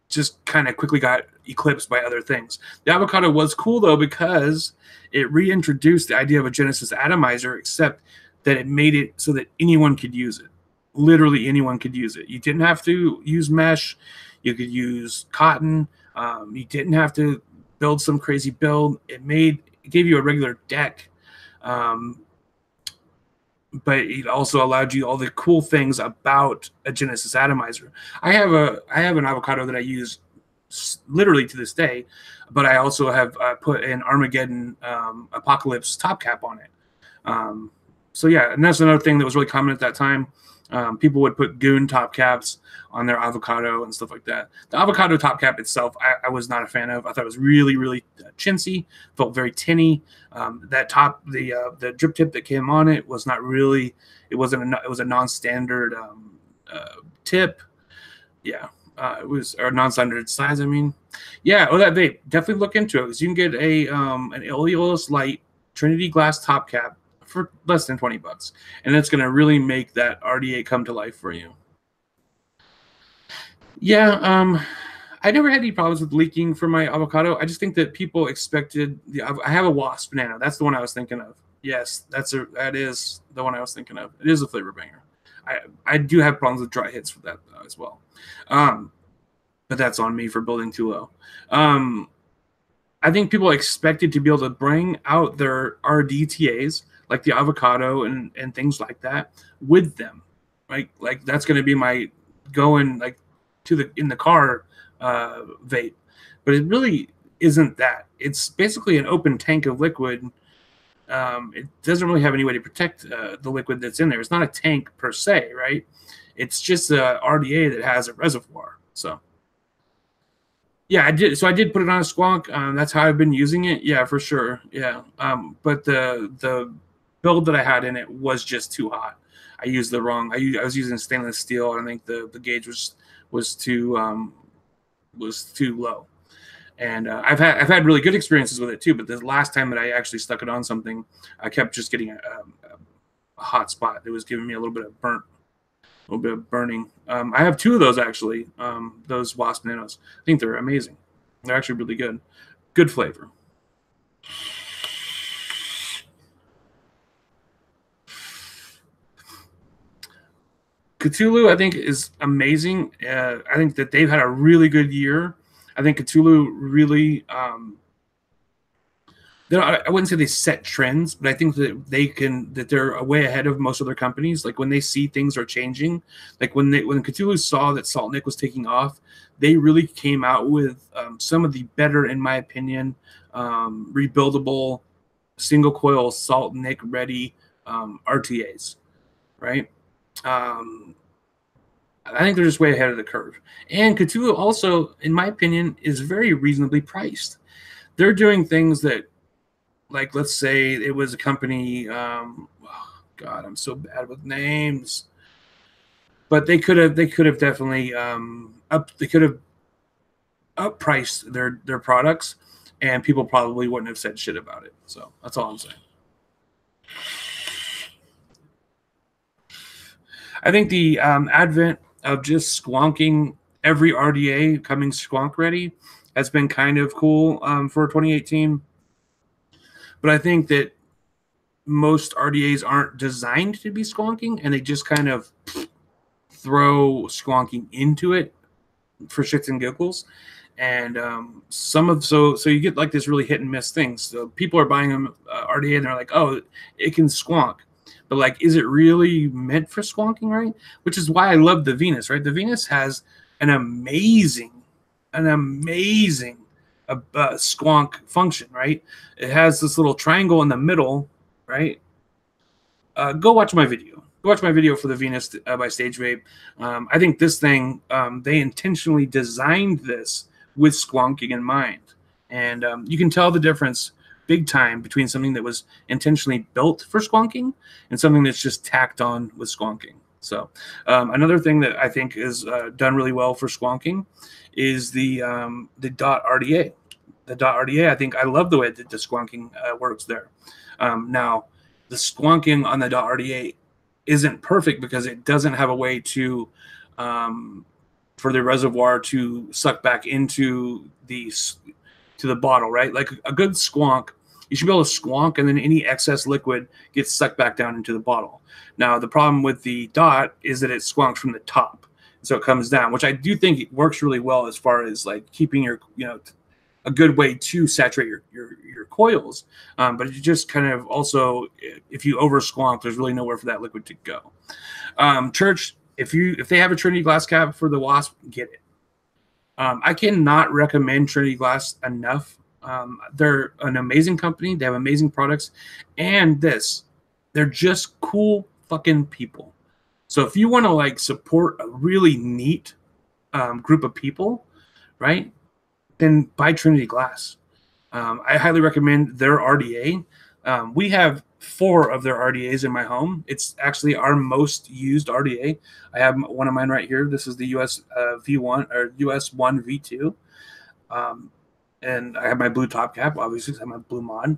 just kind of quickly got eclipsed by other things. The Avocado was cool, though, because it reintroduced the idea of a Genesis atomizer, except that it made it so that anyone could use it. Literally anyone could use it. You didn't have to use mesh. You could use cotton. You didn't have to build some crazy build. It gave you a regular deck, but it also allowed you all the cool things about a Genesis atomizer. I have an Avocado that I use literally to this day, but I also have put an Armageddon Apocalypse top cap on it. So yeah, and that's another thing that was really common at that time. People would put Goon top caps on their Avocado and stuff like that. The Avocado top cap itself, I was not a fan of. I thought it was really, really chintzy, felt very tinny. That top, the drip tip that came on it was not really. It was a non-standard tip. Yeah, It was or non-standard size. I mean, yeah. Oh, that vape. Definitely look into it because you can get a an oleoless light Trinity glass top cap for less than $20, and it's going to really make that RDA come to life for you. Yeah. I never had any problems with leaking for my avocado. I just think that people expected the. I have a wasp banana. That's the one I was thinking of. Yes, that is the one I was thinking of. It is a flavor banger. I do have problems with dry hits for that as well. But that's on me for building too low. I think people expected to be able to bring out their RDTAs like the avocado and things like that with them, right? Like that's going to be my going like to the in the car vape, but it really isn't that. It's basically an open tank of liquid. It doesn't really have any way to protect the liquid that's in there. It's not a tank per se, right? It's just a RDA that has a reservoir. So. Yeah, I did. So I did put it on a squonk. That's how I've been using it. Yeah, for sure. Yeah. But the build that I had in it was just too hot. I used the wrong. I was using stainless steel. And I think the gauge was too low. And I've had really good experiences with it too. But the last time that I actually stuck it on something, I kept just getting a hot spot. It was giving me a little bit of burning. I have two of those actually. Those wasp nanos. I think they're amazing. They're actually really good. Good flavor. Cthulhu, I think, is amazing. I think that they've had a really good year. I think Cthulhu really I wouldn't say they set trends, but I think that they're way ahead of most other companies. Like when they see things are changing, like when Cthulhu saw that Salt Nick was taking off, they really came out with some of the better, in my opinion, rebuildable single coil Salt Nick ready RTAs, right? I think they're just way ahead of the curve. And Cthulhu also, in my opinion, is very reasonably priced. They're doing things that, like, let's say it was a company. Oh God, I'm so bad with names. But they could have definitely uppriced their products, and people probably wouldn't have said shit about it. So that's all I'm saying. I think the advent of just squonking every RDA coming squonk ready has been kind of cool for 2018. But I think that most RDAs aren't designed to be squonking, and they just kind of throw squonking into it for shits and giggles. And so you get like this really hit and miss thing. So people are buying them RDA and they're like, oh, it can squonk. But like, is it really meant for squonking, right? Which is why I love the Venus, right? The Venus has an amazing squonk function, right? It has this little triangle in the middle, right? Go watch my video. Go watch my video for the Venus by Stage Vape. I think this thing, they intentionally designed this with squonking in mind. And you can tell the difference big time between something that was intentionally built for squonking and something that's just tacked on with squonking. So another thing that I think is done really well for squonking is the dot RDA. The dot RDA, I think I love the way that the squonking works there. Now, the squonking on the dot RDA isn't perfect because it doesn't have a way to for the reservoir to suck back into the bottle, right? Like a good squonk, you should be able to squonk and then any excess liquid gets sucked back down into the bottle. Now, the problem with the dot is that it squonks from the top. So it comes down, which I do think it works really well as far as like keeping your, a good way to saturate your coils. But it just kind of also, if you over squonk, there's really nowhere for that liquid to go. Church, if they have a Trinity glass cap for the Wasp, get it. I cannot recommend Trinity Glass enough. They're an amazing company. They have amazing products. And they're just cool fucking people. So if you want to like support a really neat group of people, right, then buy Trinity Glass. I highly recommend their RDA. We have 4 of their RDAs in my home. It's actually our most used RDA. I have one of mine right here. This is the US V1 or US 1 V2. And I have my blue top cap, obviously, because I have my blue mod.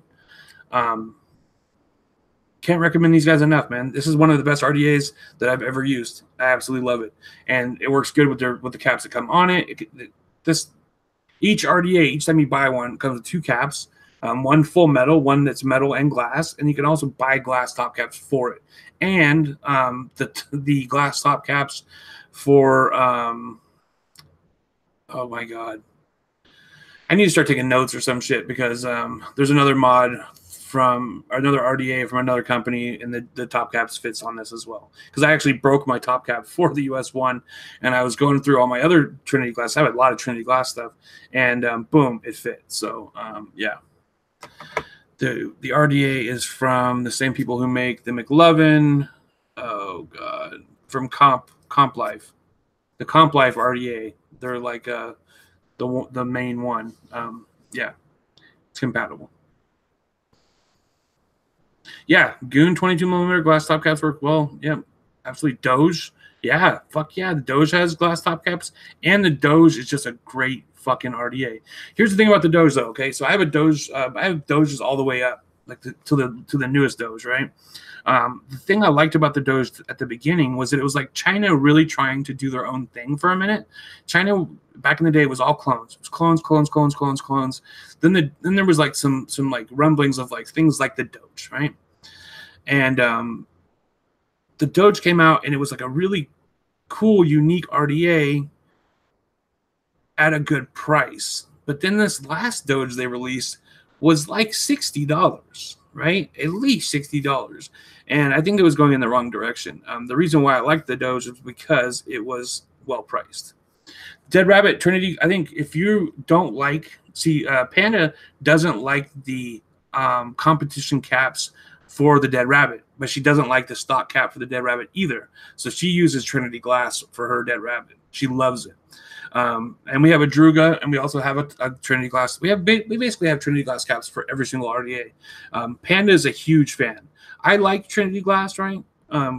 Can't recommend these guys enough, man. This is one of the best RDAs that I've ever used. I absolutely love it, and it works good with the caps that come on it. Each RDA, each time you buy one, comes with 2 caps, one full metal, one that's metal and glass, and you can also buy glass top caps for it, and the glass top caps for oh my god, I need to start taking notes or some shit because there's another mod from another RDA from another company, and the top caps fits on this as well. Because I actually broke my top cap for the US one, and I was going through all my other Trinity glass. I have a lot of Trinity glass stuff, and boom, it fit. So yeah, the RDA is from the same people who make the McLovin. Oh god, from Comp Life, the Comp Life RDA. They're like the main one. Yeah, it's compatible. Yeah, Goon 22mm glass top caps work well. Yeah, absolutely. Doge. Yeah, fuck yeah. The Doge has glass top caps, and the Doge is just a great fucking RDA. Here's the thing about the Doge, though. Okay, so I have a Doge. I have Doges all the way up, like to the newest Doge, right? The thing I liked about the Doge at the beginning was that it was like China really trying to do their own thing for a minute. China back in the day was all clones. It was clones. Then there was like some like rumblings of like things like the Doge, right? And the Doge came out, and it was like a really cool, unique RDA at a good price. But then this last Doge they released was like $60, right? At least $60. And I think it was going in the wrong direction. The reason why I liked the Doge was because it was well priced. Dead Rabbit Trinity, I think if you don't like, Panda doesn't like the competition caps for the Dead Rabbit, but she doesn't like the stock cap for the Dead Rabbit either. So she uses Trinity glass for her Dead Rabbit. She loves it. And we have a Druga, and we also have a Trinity glass. We basically have Trinity glass caps for every single RDA. Panda is a huge fan. I like Trinity glass, right?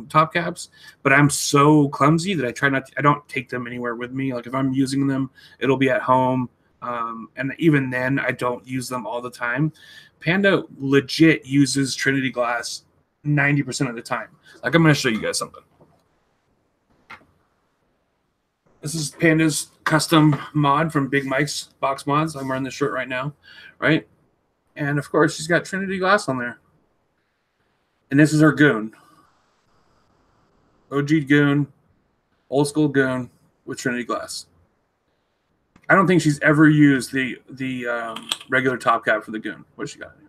Top caps, but I'm so clumsy that I try not to, I don't take them anywhere with me. Like if I'm using them, it'll be at home. And even then I don't use them all the time. Panda legit uses Trinity glass 90% of the time. Like I'm going to show you guys something. This is Panda's custom mod from Big Mike's Box Mods. I'm wearing this shirt right now, right? And of course she's got Trinity glass on there. And this is her Goon. OG Goon, old school Goon with Trinity glass. I don't think she's ever used the regular top cap for the Goon. What's she got in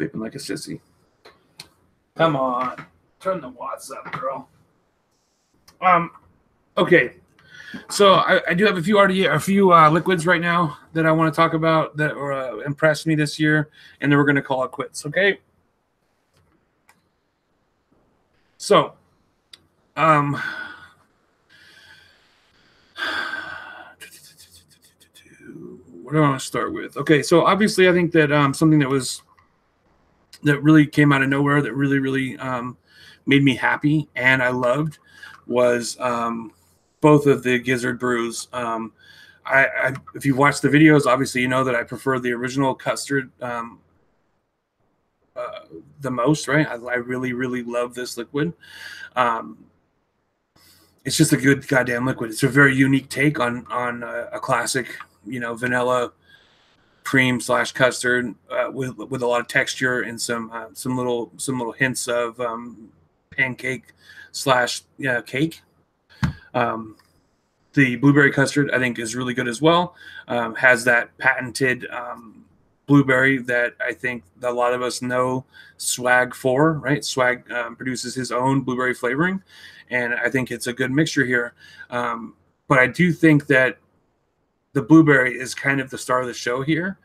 here? Vaping like a sissy. Come on, turn the watts up, girl. Okay. So I do have a few liquids right now that I want to talk about that impressed me this year, and then we're going to call it quits. Okay. So, where do I want to start with? Okay, so obviously I think that something that really came out of nowhere that really made me happy and I loved was both of the Gizzard brews. If you've watched the videos, obviously you know that I prefer the original custard the most, right? I really love this liquid. It's just a good goddamn liquid. It's a very unique take on a classic, vanilla cream / custard with a lot of texture and some little hints of pancake / cake. The blueberry custard I think is really good as well. Has that patented blueberry that I think a lot of us know Swag for, right? Swag produces his own blueberry flavoring, and I think it's a good mixture here. But I do think that the blueberry is kind of the star of the show here,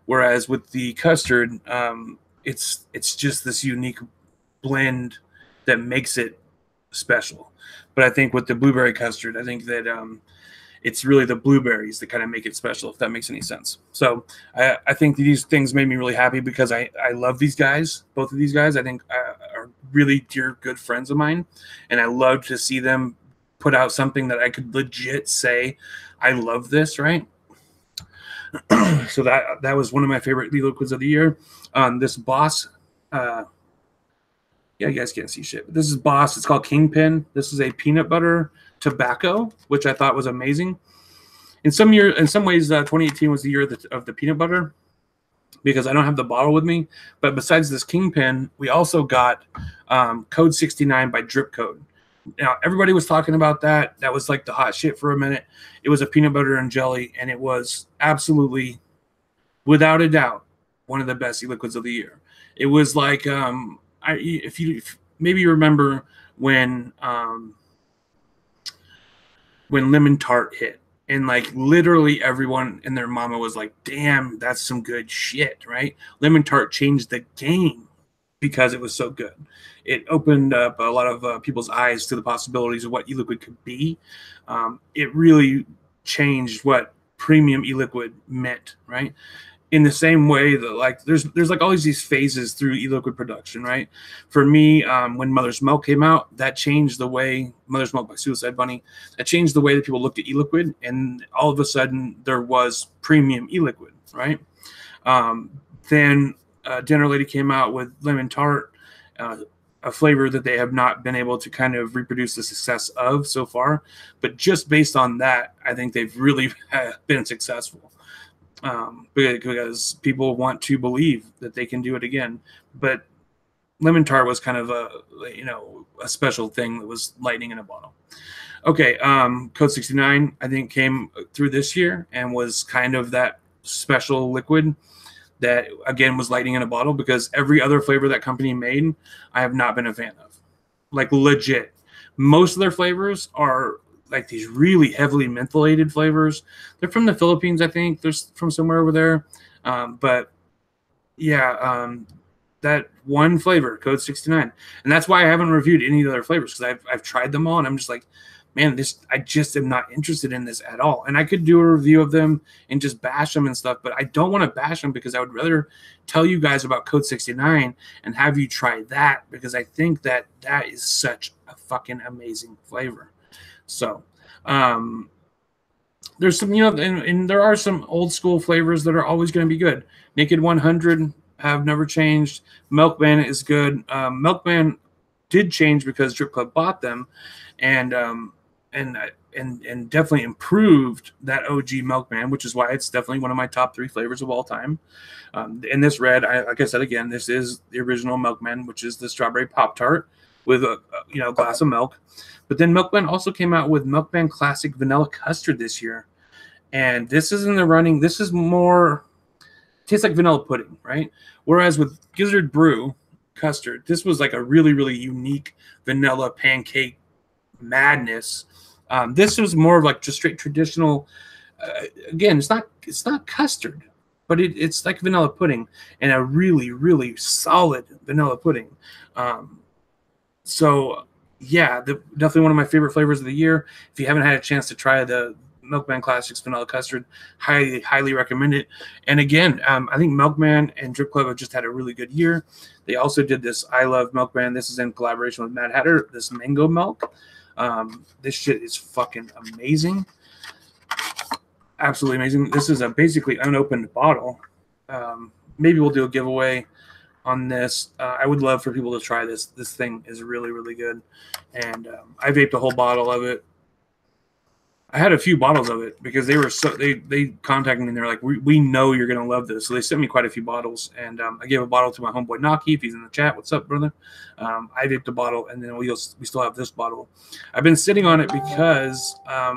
whereas with the custard, it's just this unique blend that makes it special. But I think with the blueberry custard, I think that It's really the blueberries that kind of make it special, if that makes any sense. So I think these things made me really happy because I love these guys. Both of these guys, I think, are really dear, good friends of mine. And I love to see them put out something that I could legit say, I love this, right? So that was one of my favorite e-liquids of the year. This Boss, yeah, you guys can't see shit. But this is Boss. It's called Kingpin. This is a peanut butter tobacco, which I thought was amazing. In some ways, 2018 was the year of the peanut butter because I don't have the bottle with me. But besides this Kingpin, we also got Code 69 by Drip Code. Now, everybody was talking about that. That was like the hot shit for a minute. It was a peanut butter and jelly, and it was absolutely, without a doubt, one of the best e-liquids of the year. It was like, if maybe you remember when Lemon Tart hit, and like literally everyone and their mama was like, damn, that's some good shit, right? Lemon Tart changed the game because it was so good. It opened up a lot of people's eyes to the possibilities of what e-liquid could be. It really changed what premium e-liquid meant, right? In the same way that like there's like always these phases through e-liquid production, right? For me, when Mother's Milk came out, that changed the way Mother's Milk by Suicide Bunny, that changed the way that people looked at e-liquid, and all of a sudden there was premium e-liquid, right? Then Dinner Lady came out with Lemon Tart, a flavor that they have not been able to kind of reproduce the success of so far, but just based on that, I think they've really been successful. Because people want to believe that they can do it again. But Lemon Tart was kind of a special thing that was lightning in a bottle. Okay, Code 69, I think, came through this year and was kind of that special liquid that, again, was lightning in a bottle because every other flavor that company made, I have not been a fan of. Like, legit. Most of their flavors are like these really heavily mentholated flavors. They're from the Philippines, I think. They're from somewhere over there. But yeah, that one flavor, Code 69. And that's why I haven't reviewed any of the other flavors, because I've tried them all and I'm just like, man, I just am not interested in this at all. And I could do a review of them and just bash them and stuff, but I don't want to bash them because I would rather tell you guys about Code 69 and have you try that, because I think that is such a fucking amazing flavor. So there's some, and there are some old school flavors that are always going to be good. Naked 100 have never changed. Milkman is good. Milkman did change because Drip Club bought them, and definitely improved that OG Milkman, which is why it's definitely one of my top 3 flavors of all time. In this red, like I said again, this is the original Milkman, which is the strawberry Pop-Tart with a glass of milk. But then Milkman also came out with Milkman Classic Vanilla Custard this year. And this is in the running. This is more, tastes like vanilla pudding, right? Whereas with Gizzard Brew Custard, this was like a really, really unique vanilla pancake madness. This was more of like just straight traditional. Again, it's not custard, but it's like vanilla pudding, and a really, really solid vanilla pudding. So yeah, definitely one of my favorite flavors of the year. If you haven't had a chance to try the Milkman Classics Vanilla Custard, highly, highly recommend it. And again, I think Milkman and Drip Club have just had a really good year. They also did this I Love Milkman. This is in collaboration with Mad Hatter, this mango milk. This shit is fucking amazing. Absolutely amazing. This is a basically unopened bottle. Maybe we'll do a giveaway on this. I would love for people to try this. This thing is really, really good. And I vaped a whole bottle of it. I had a few bottles of it because they contacted me and they're like, we know you're gonna love this. So they sent me quite a few bottles, and I gave a bottle to my homeboy Naki if he's in the chat. What's up, brother? I vaped a bottle, and then we still have this bottle. I've been sitting on it because I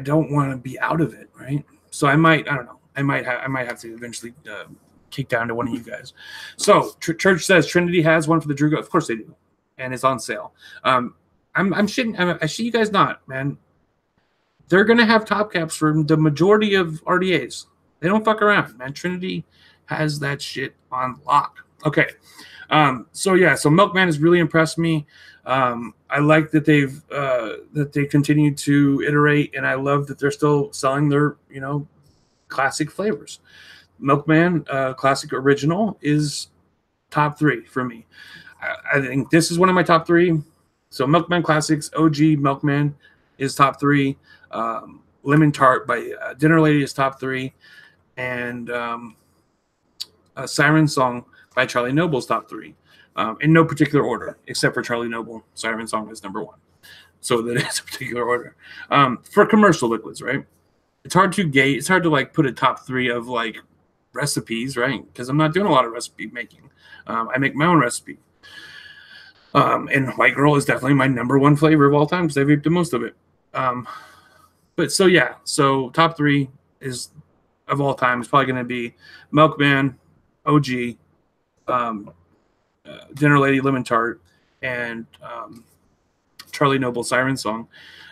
don't want to be out of it, right? So I don't know. I might have to eventually kick down to one of you guys. So Church says Trinity has one for the Drugo. Of course they do, and it's on sale. I'm shitting. I shit you guys not, man. They're gonna have top caps for the majority of RDAs. They don't fuck around, man. Trinity has that shit on lock. Okay. So yeah, so Milkman has really impressed me. I like that they continue to iterate, and I love that they're still selling their classic flavors. Milkman Classic Original is top 3 for me. I think this is one of my top 3. So Milkman Classics OG Milkman is top 3. Lemon Tart by Dinner Lady is top 3, and Siren Song by Charlie Noble's top 3. In no particular order, except for Charlie Noble. Siren Song is number 1. So that is a particular order. For commercial liquids, right? It's hard to gauge. It's hard to like put a top 3 of like recipes, right? Because I'm not doing a lot of recipe making. I make my own recipe. And White Girl is definitely my number 1 flavor of all time because I vaped the most of it. But so yeah, so top 3 is of all time is probably going to be Milkman, OG, Dinner Lady Lemon Tart, and Charlie Noble Siren Song.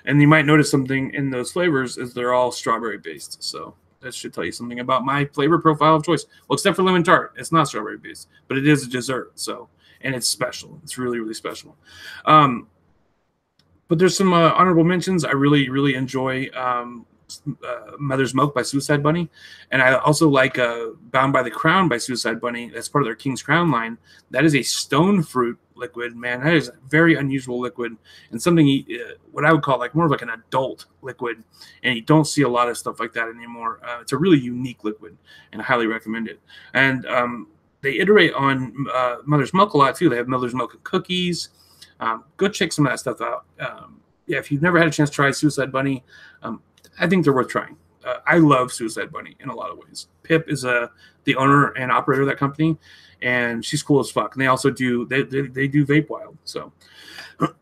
And you might notice something in those flavors is they're all strawberry based. So that should tell you something about my flavor profile of choice. Well, except for Lemon Tart, it's not strawberry based, but it is a dessert. So, and it's special. It's really, really special. But there's some honorable mentions. I really, really enjoy Mother's Milk by Suicide Bunny, and I also like Bound by the Crown by Suicide Bunny. That's part of their King's Crown line. That is a stone fruit liquid, man. That is a very unusual liquid and something what I would call like more of like an adult liquid, and you don't see a lot of stuff like that anymore. It's a really unique liquid, and I highly recommend it. And they iterate on Mother's Milk a lot too. They have Mother's Milk and cookies. Go check some of that stuff out. Yeah, if you've never had a chance to try Suicide Bunny, I think they're worth trying. I love Suicide Bunny in a lot of ways. Pip is the owner and operator of that company, and she's cool as fuck. And they also do they do Vape Wild. So,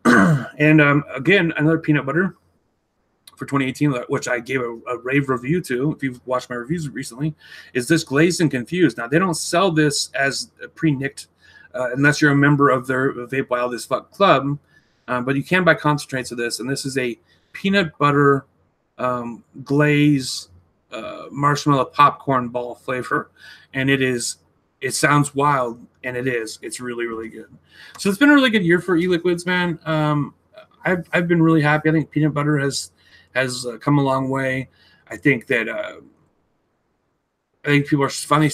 and again, another peanut butter for 2018, which I gave a rave review to. If you've watched my reviews recently, is this Glazed and Confused. Now they don't sell this as pre-nicked unless you're a member of their Vape Wild as Fuck club, but you can buy concentrates of this, and this is a peanut butter glaze marshmallow popcorn ball flavor, and it sounds wild, and it's really, really good. So it's been a really good year for e-liquids, man. I've been really happy. I think peanut butter has come a long way. I think that I think people are finally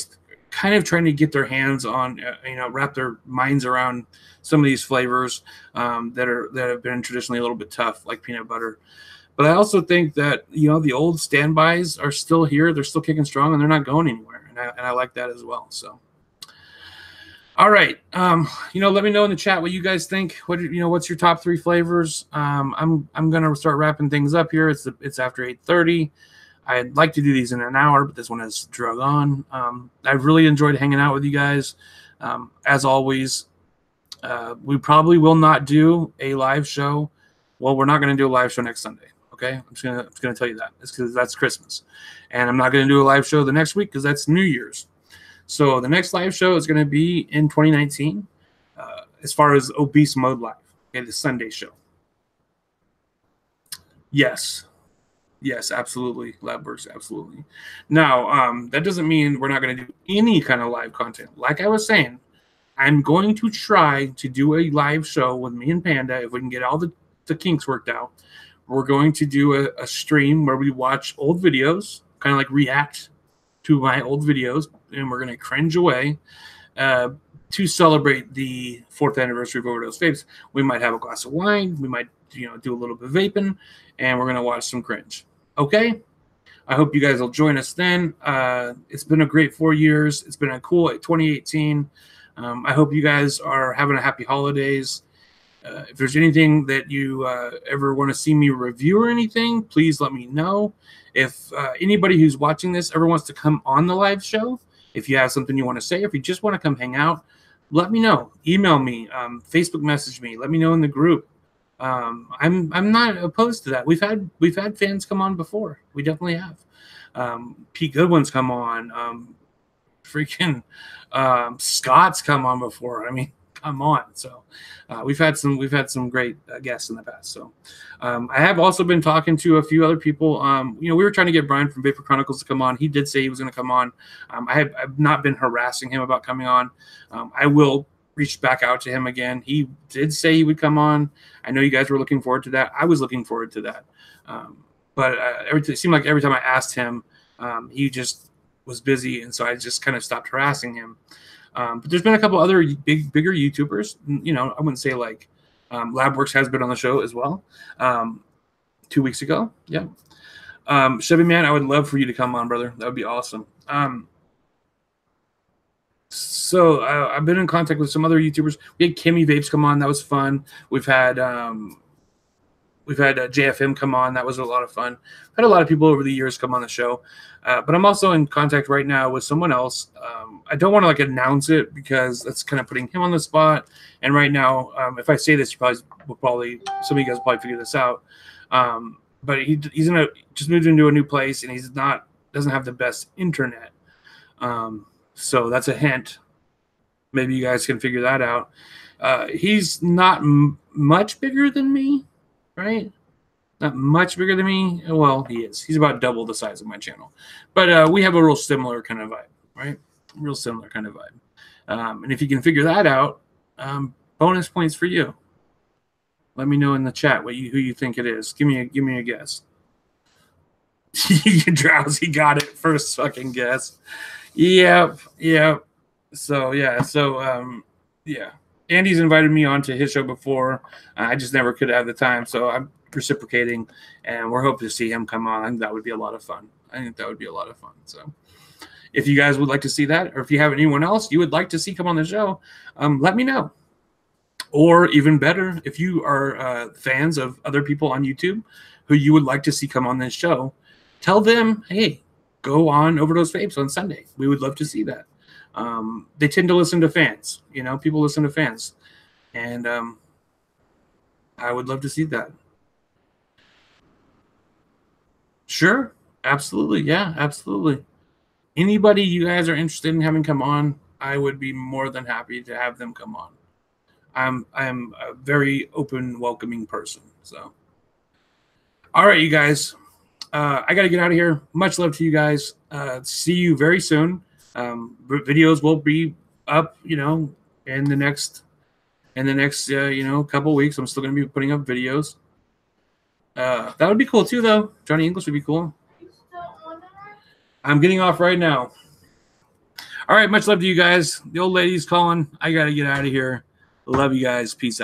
kind of trying to get their hands on wrap their minds around some of these flavors that have been traditionally a little bit tough, like peanut butter. But I also think that, the old standbys are still here. They're still kicking strong, and they're not going anywhere. And I like that as well. So, all right. Let me know in the chat what you guys think. What's your top 3 flavors? I'm going to start wrapping things up here. It's after 8:30. I'd like to do these in an hour, but this one has drug on. I've really enjoyed hanging out with you guys. As always, we probably will not do a live show. Well, we're not going to do a live show next Sunday. Okay, I'm just gonna tell you that. It's because that's Christmas, and I'm not gonna do a live show the next week because that's New Year's. So the next live show is gonna be in 2019, as far as Obese Mode Live, okay, the Sunday show. Yes, absolutely, LabWorks, absolutely. Now, that doesn't mean we're not gonna do any kind of live content. Like I was saying, I'm going to try to do a live show with me and Panda if we can get all the kinks worked out. We're going to do a stream where we watch old videos, kind of like react to my old videos, and we're going to cringe away to celebrate the 4th anniversary of OverDose Vapes. We might have a glass of wine. We might do a little bit of vaping, and we're going to watch some cringe. Okay? I hope you guys will join us then. It's been a great 4 years. It's been a cool 2018. I hope you guys are having a happy holidays. If there's anything that you ever want to see me review or anything, please let me know. If anybody who's watching this ever wants to come on the live show, if you have something you want to say, if you just want to come hang out, let me know. Email me, Facebook message me. Let me know in the group. I'm not opposed to that. We've had fans come on before. We definitely have. Pete Goodwin's come on. Freaking Scott's come on before. I mean, I'm on. So we've had some great guests in the past. So I have also been talking to a few other people. We were trying to get Brian from Vapor Chronicles to come on. He did say he was going to come on. I've not been harassing him about coming on. I will reach back out to him again. He did say he would come on. I know you guys were looking forward to that. I was looking forward to that. But it seemed like every time I asked him, he just was busy, and so I just kind of stopped harassing him. But there's been a couple other bigger YouTubers. I wouldn't say like LabWorks has been on the show as well 2 weeks ago. Yeah. Chevy Man, I would love for you to come on, brother. That would be awesome. So I've been in contact with some other YouTubers. We had Kimmy Vapes come on. That was fun. We've had JFM come on. That was a lot of fun. Had a lot of people over the years come on the show. But I'm also in contact right now with someone else. I don't want to like announce it because that's kind of putting him on the spot. And right now, if I say this, you probably some of you guys will probably figure this out. But he's just moved into a new place, and doesn't have the best internet. So that's a hint. Maybe you guys can figure that out. He's not much bigger than me, right? Not much bigger than me. Well, he is. He's about double the size of my channel. But we have a real similar kind of vibe, right? Real similar kind of vibe. And if you can figure that out, bonus points for you. Let me know in the chat who you think it is. Give me a guess. Drowsy got it first fucking guess. Yep. So yeah. Andy's invited me onto his show before. I just never could have the time, so I'm reciprocating, and we're hoping to see him come on. I think that would be a lot of fun. So if you guys would like to see that, or if you have anyone else you would like to see come on the show, let me know. Or even better, if you are fans of other people on YouTube who you would like to see come on this show, tell them, hey, go on OverDose Vapes on Sunday. We would love to see that. They tend to listen to fans. People listen to fans. And I would love to see that. Sure. Absolutely. Yeah, absolutely. Anybody you guys are interested in having come on, I would be more than happy to have them come on. I'm a very open, welcoming person. So, all right, you guys. I got to get out of here. Much love to you guys. See you very soon. Videos will be up, in the next couple weeks. I'm still going to be putting up videos. That would be cool too, though. Johnny English would be cool. I'm getting off right now. All right, much love to you guys. The old lady's calling. I got to get out of here. Love you guys. Peace out.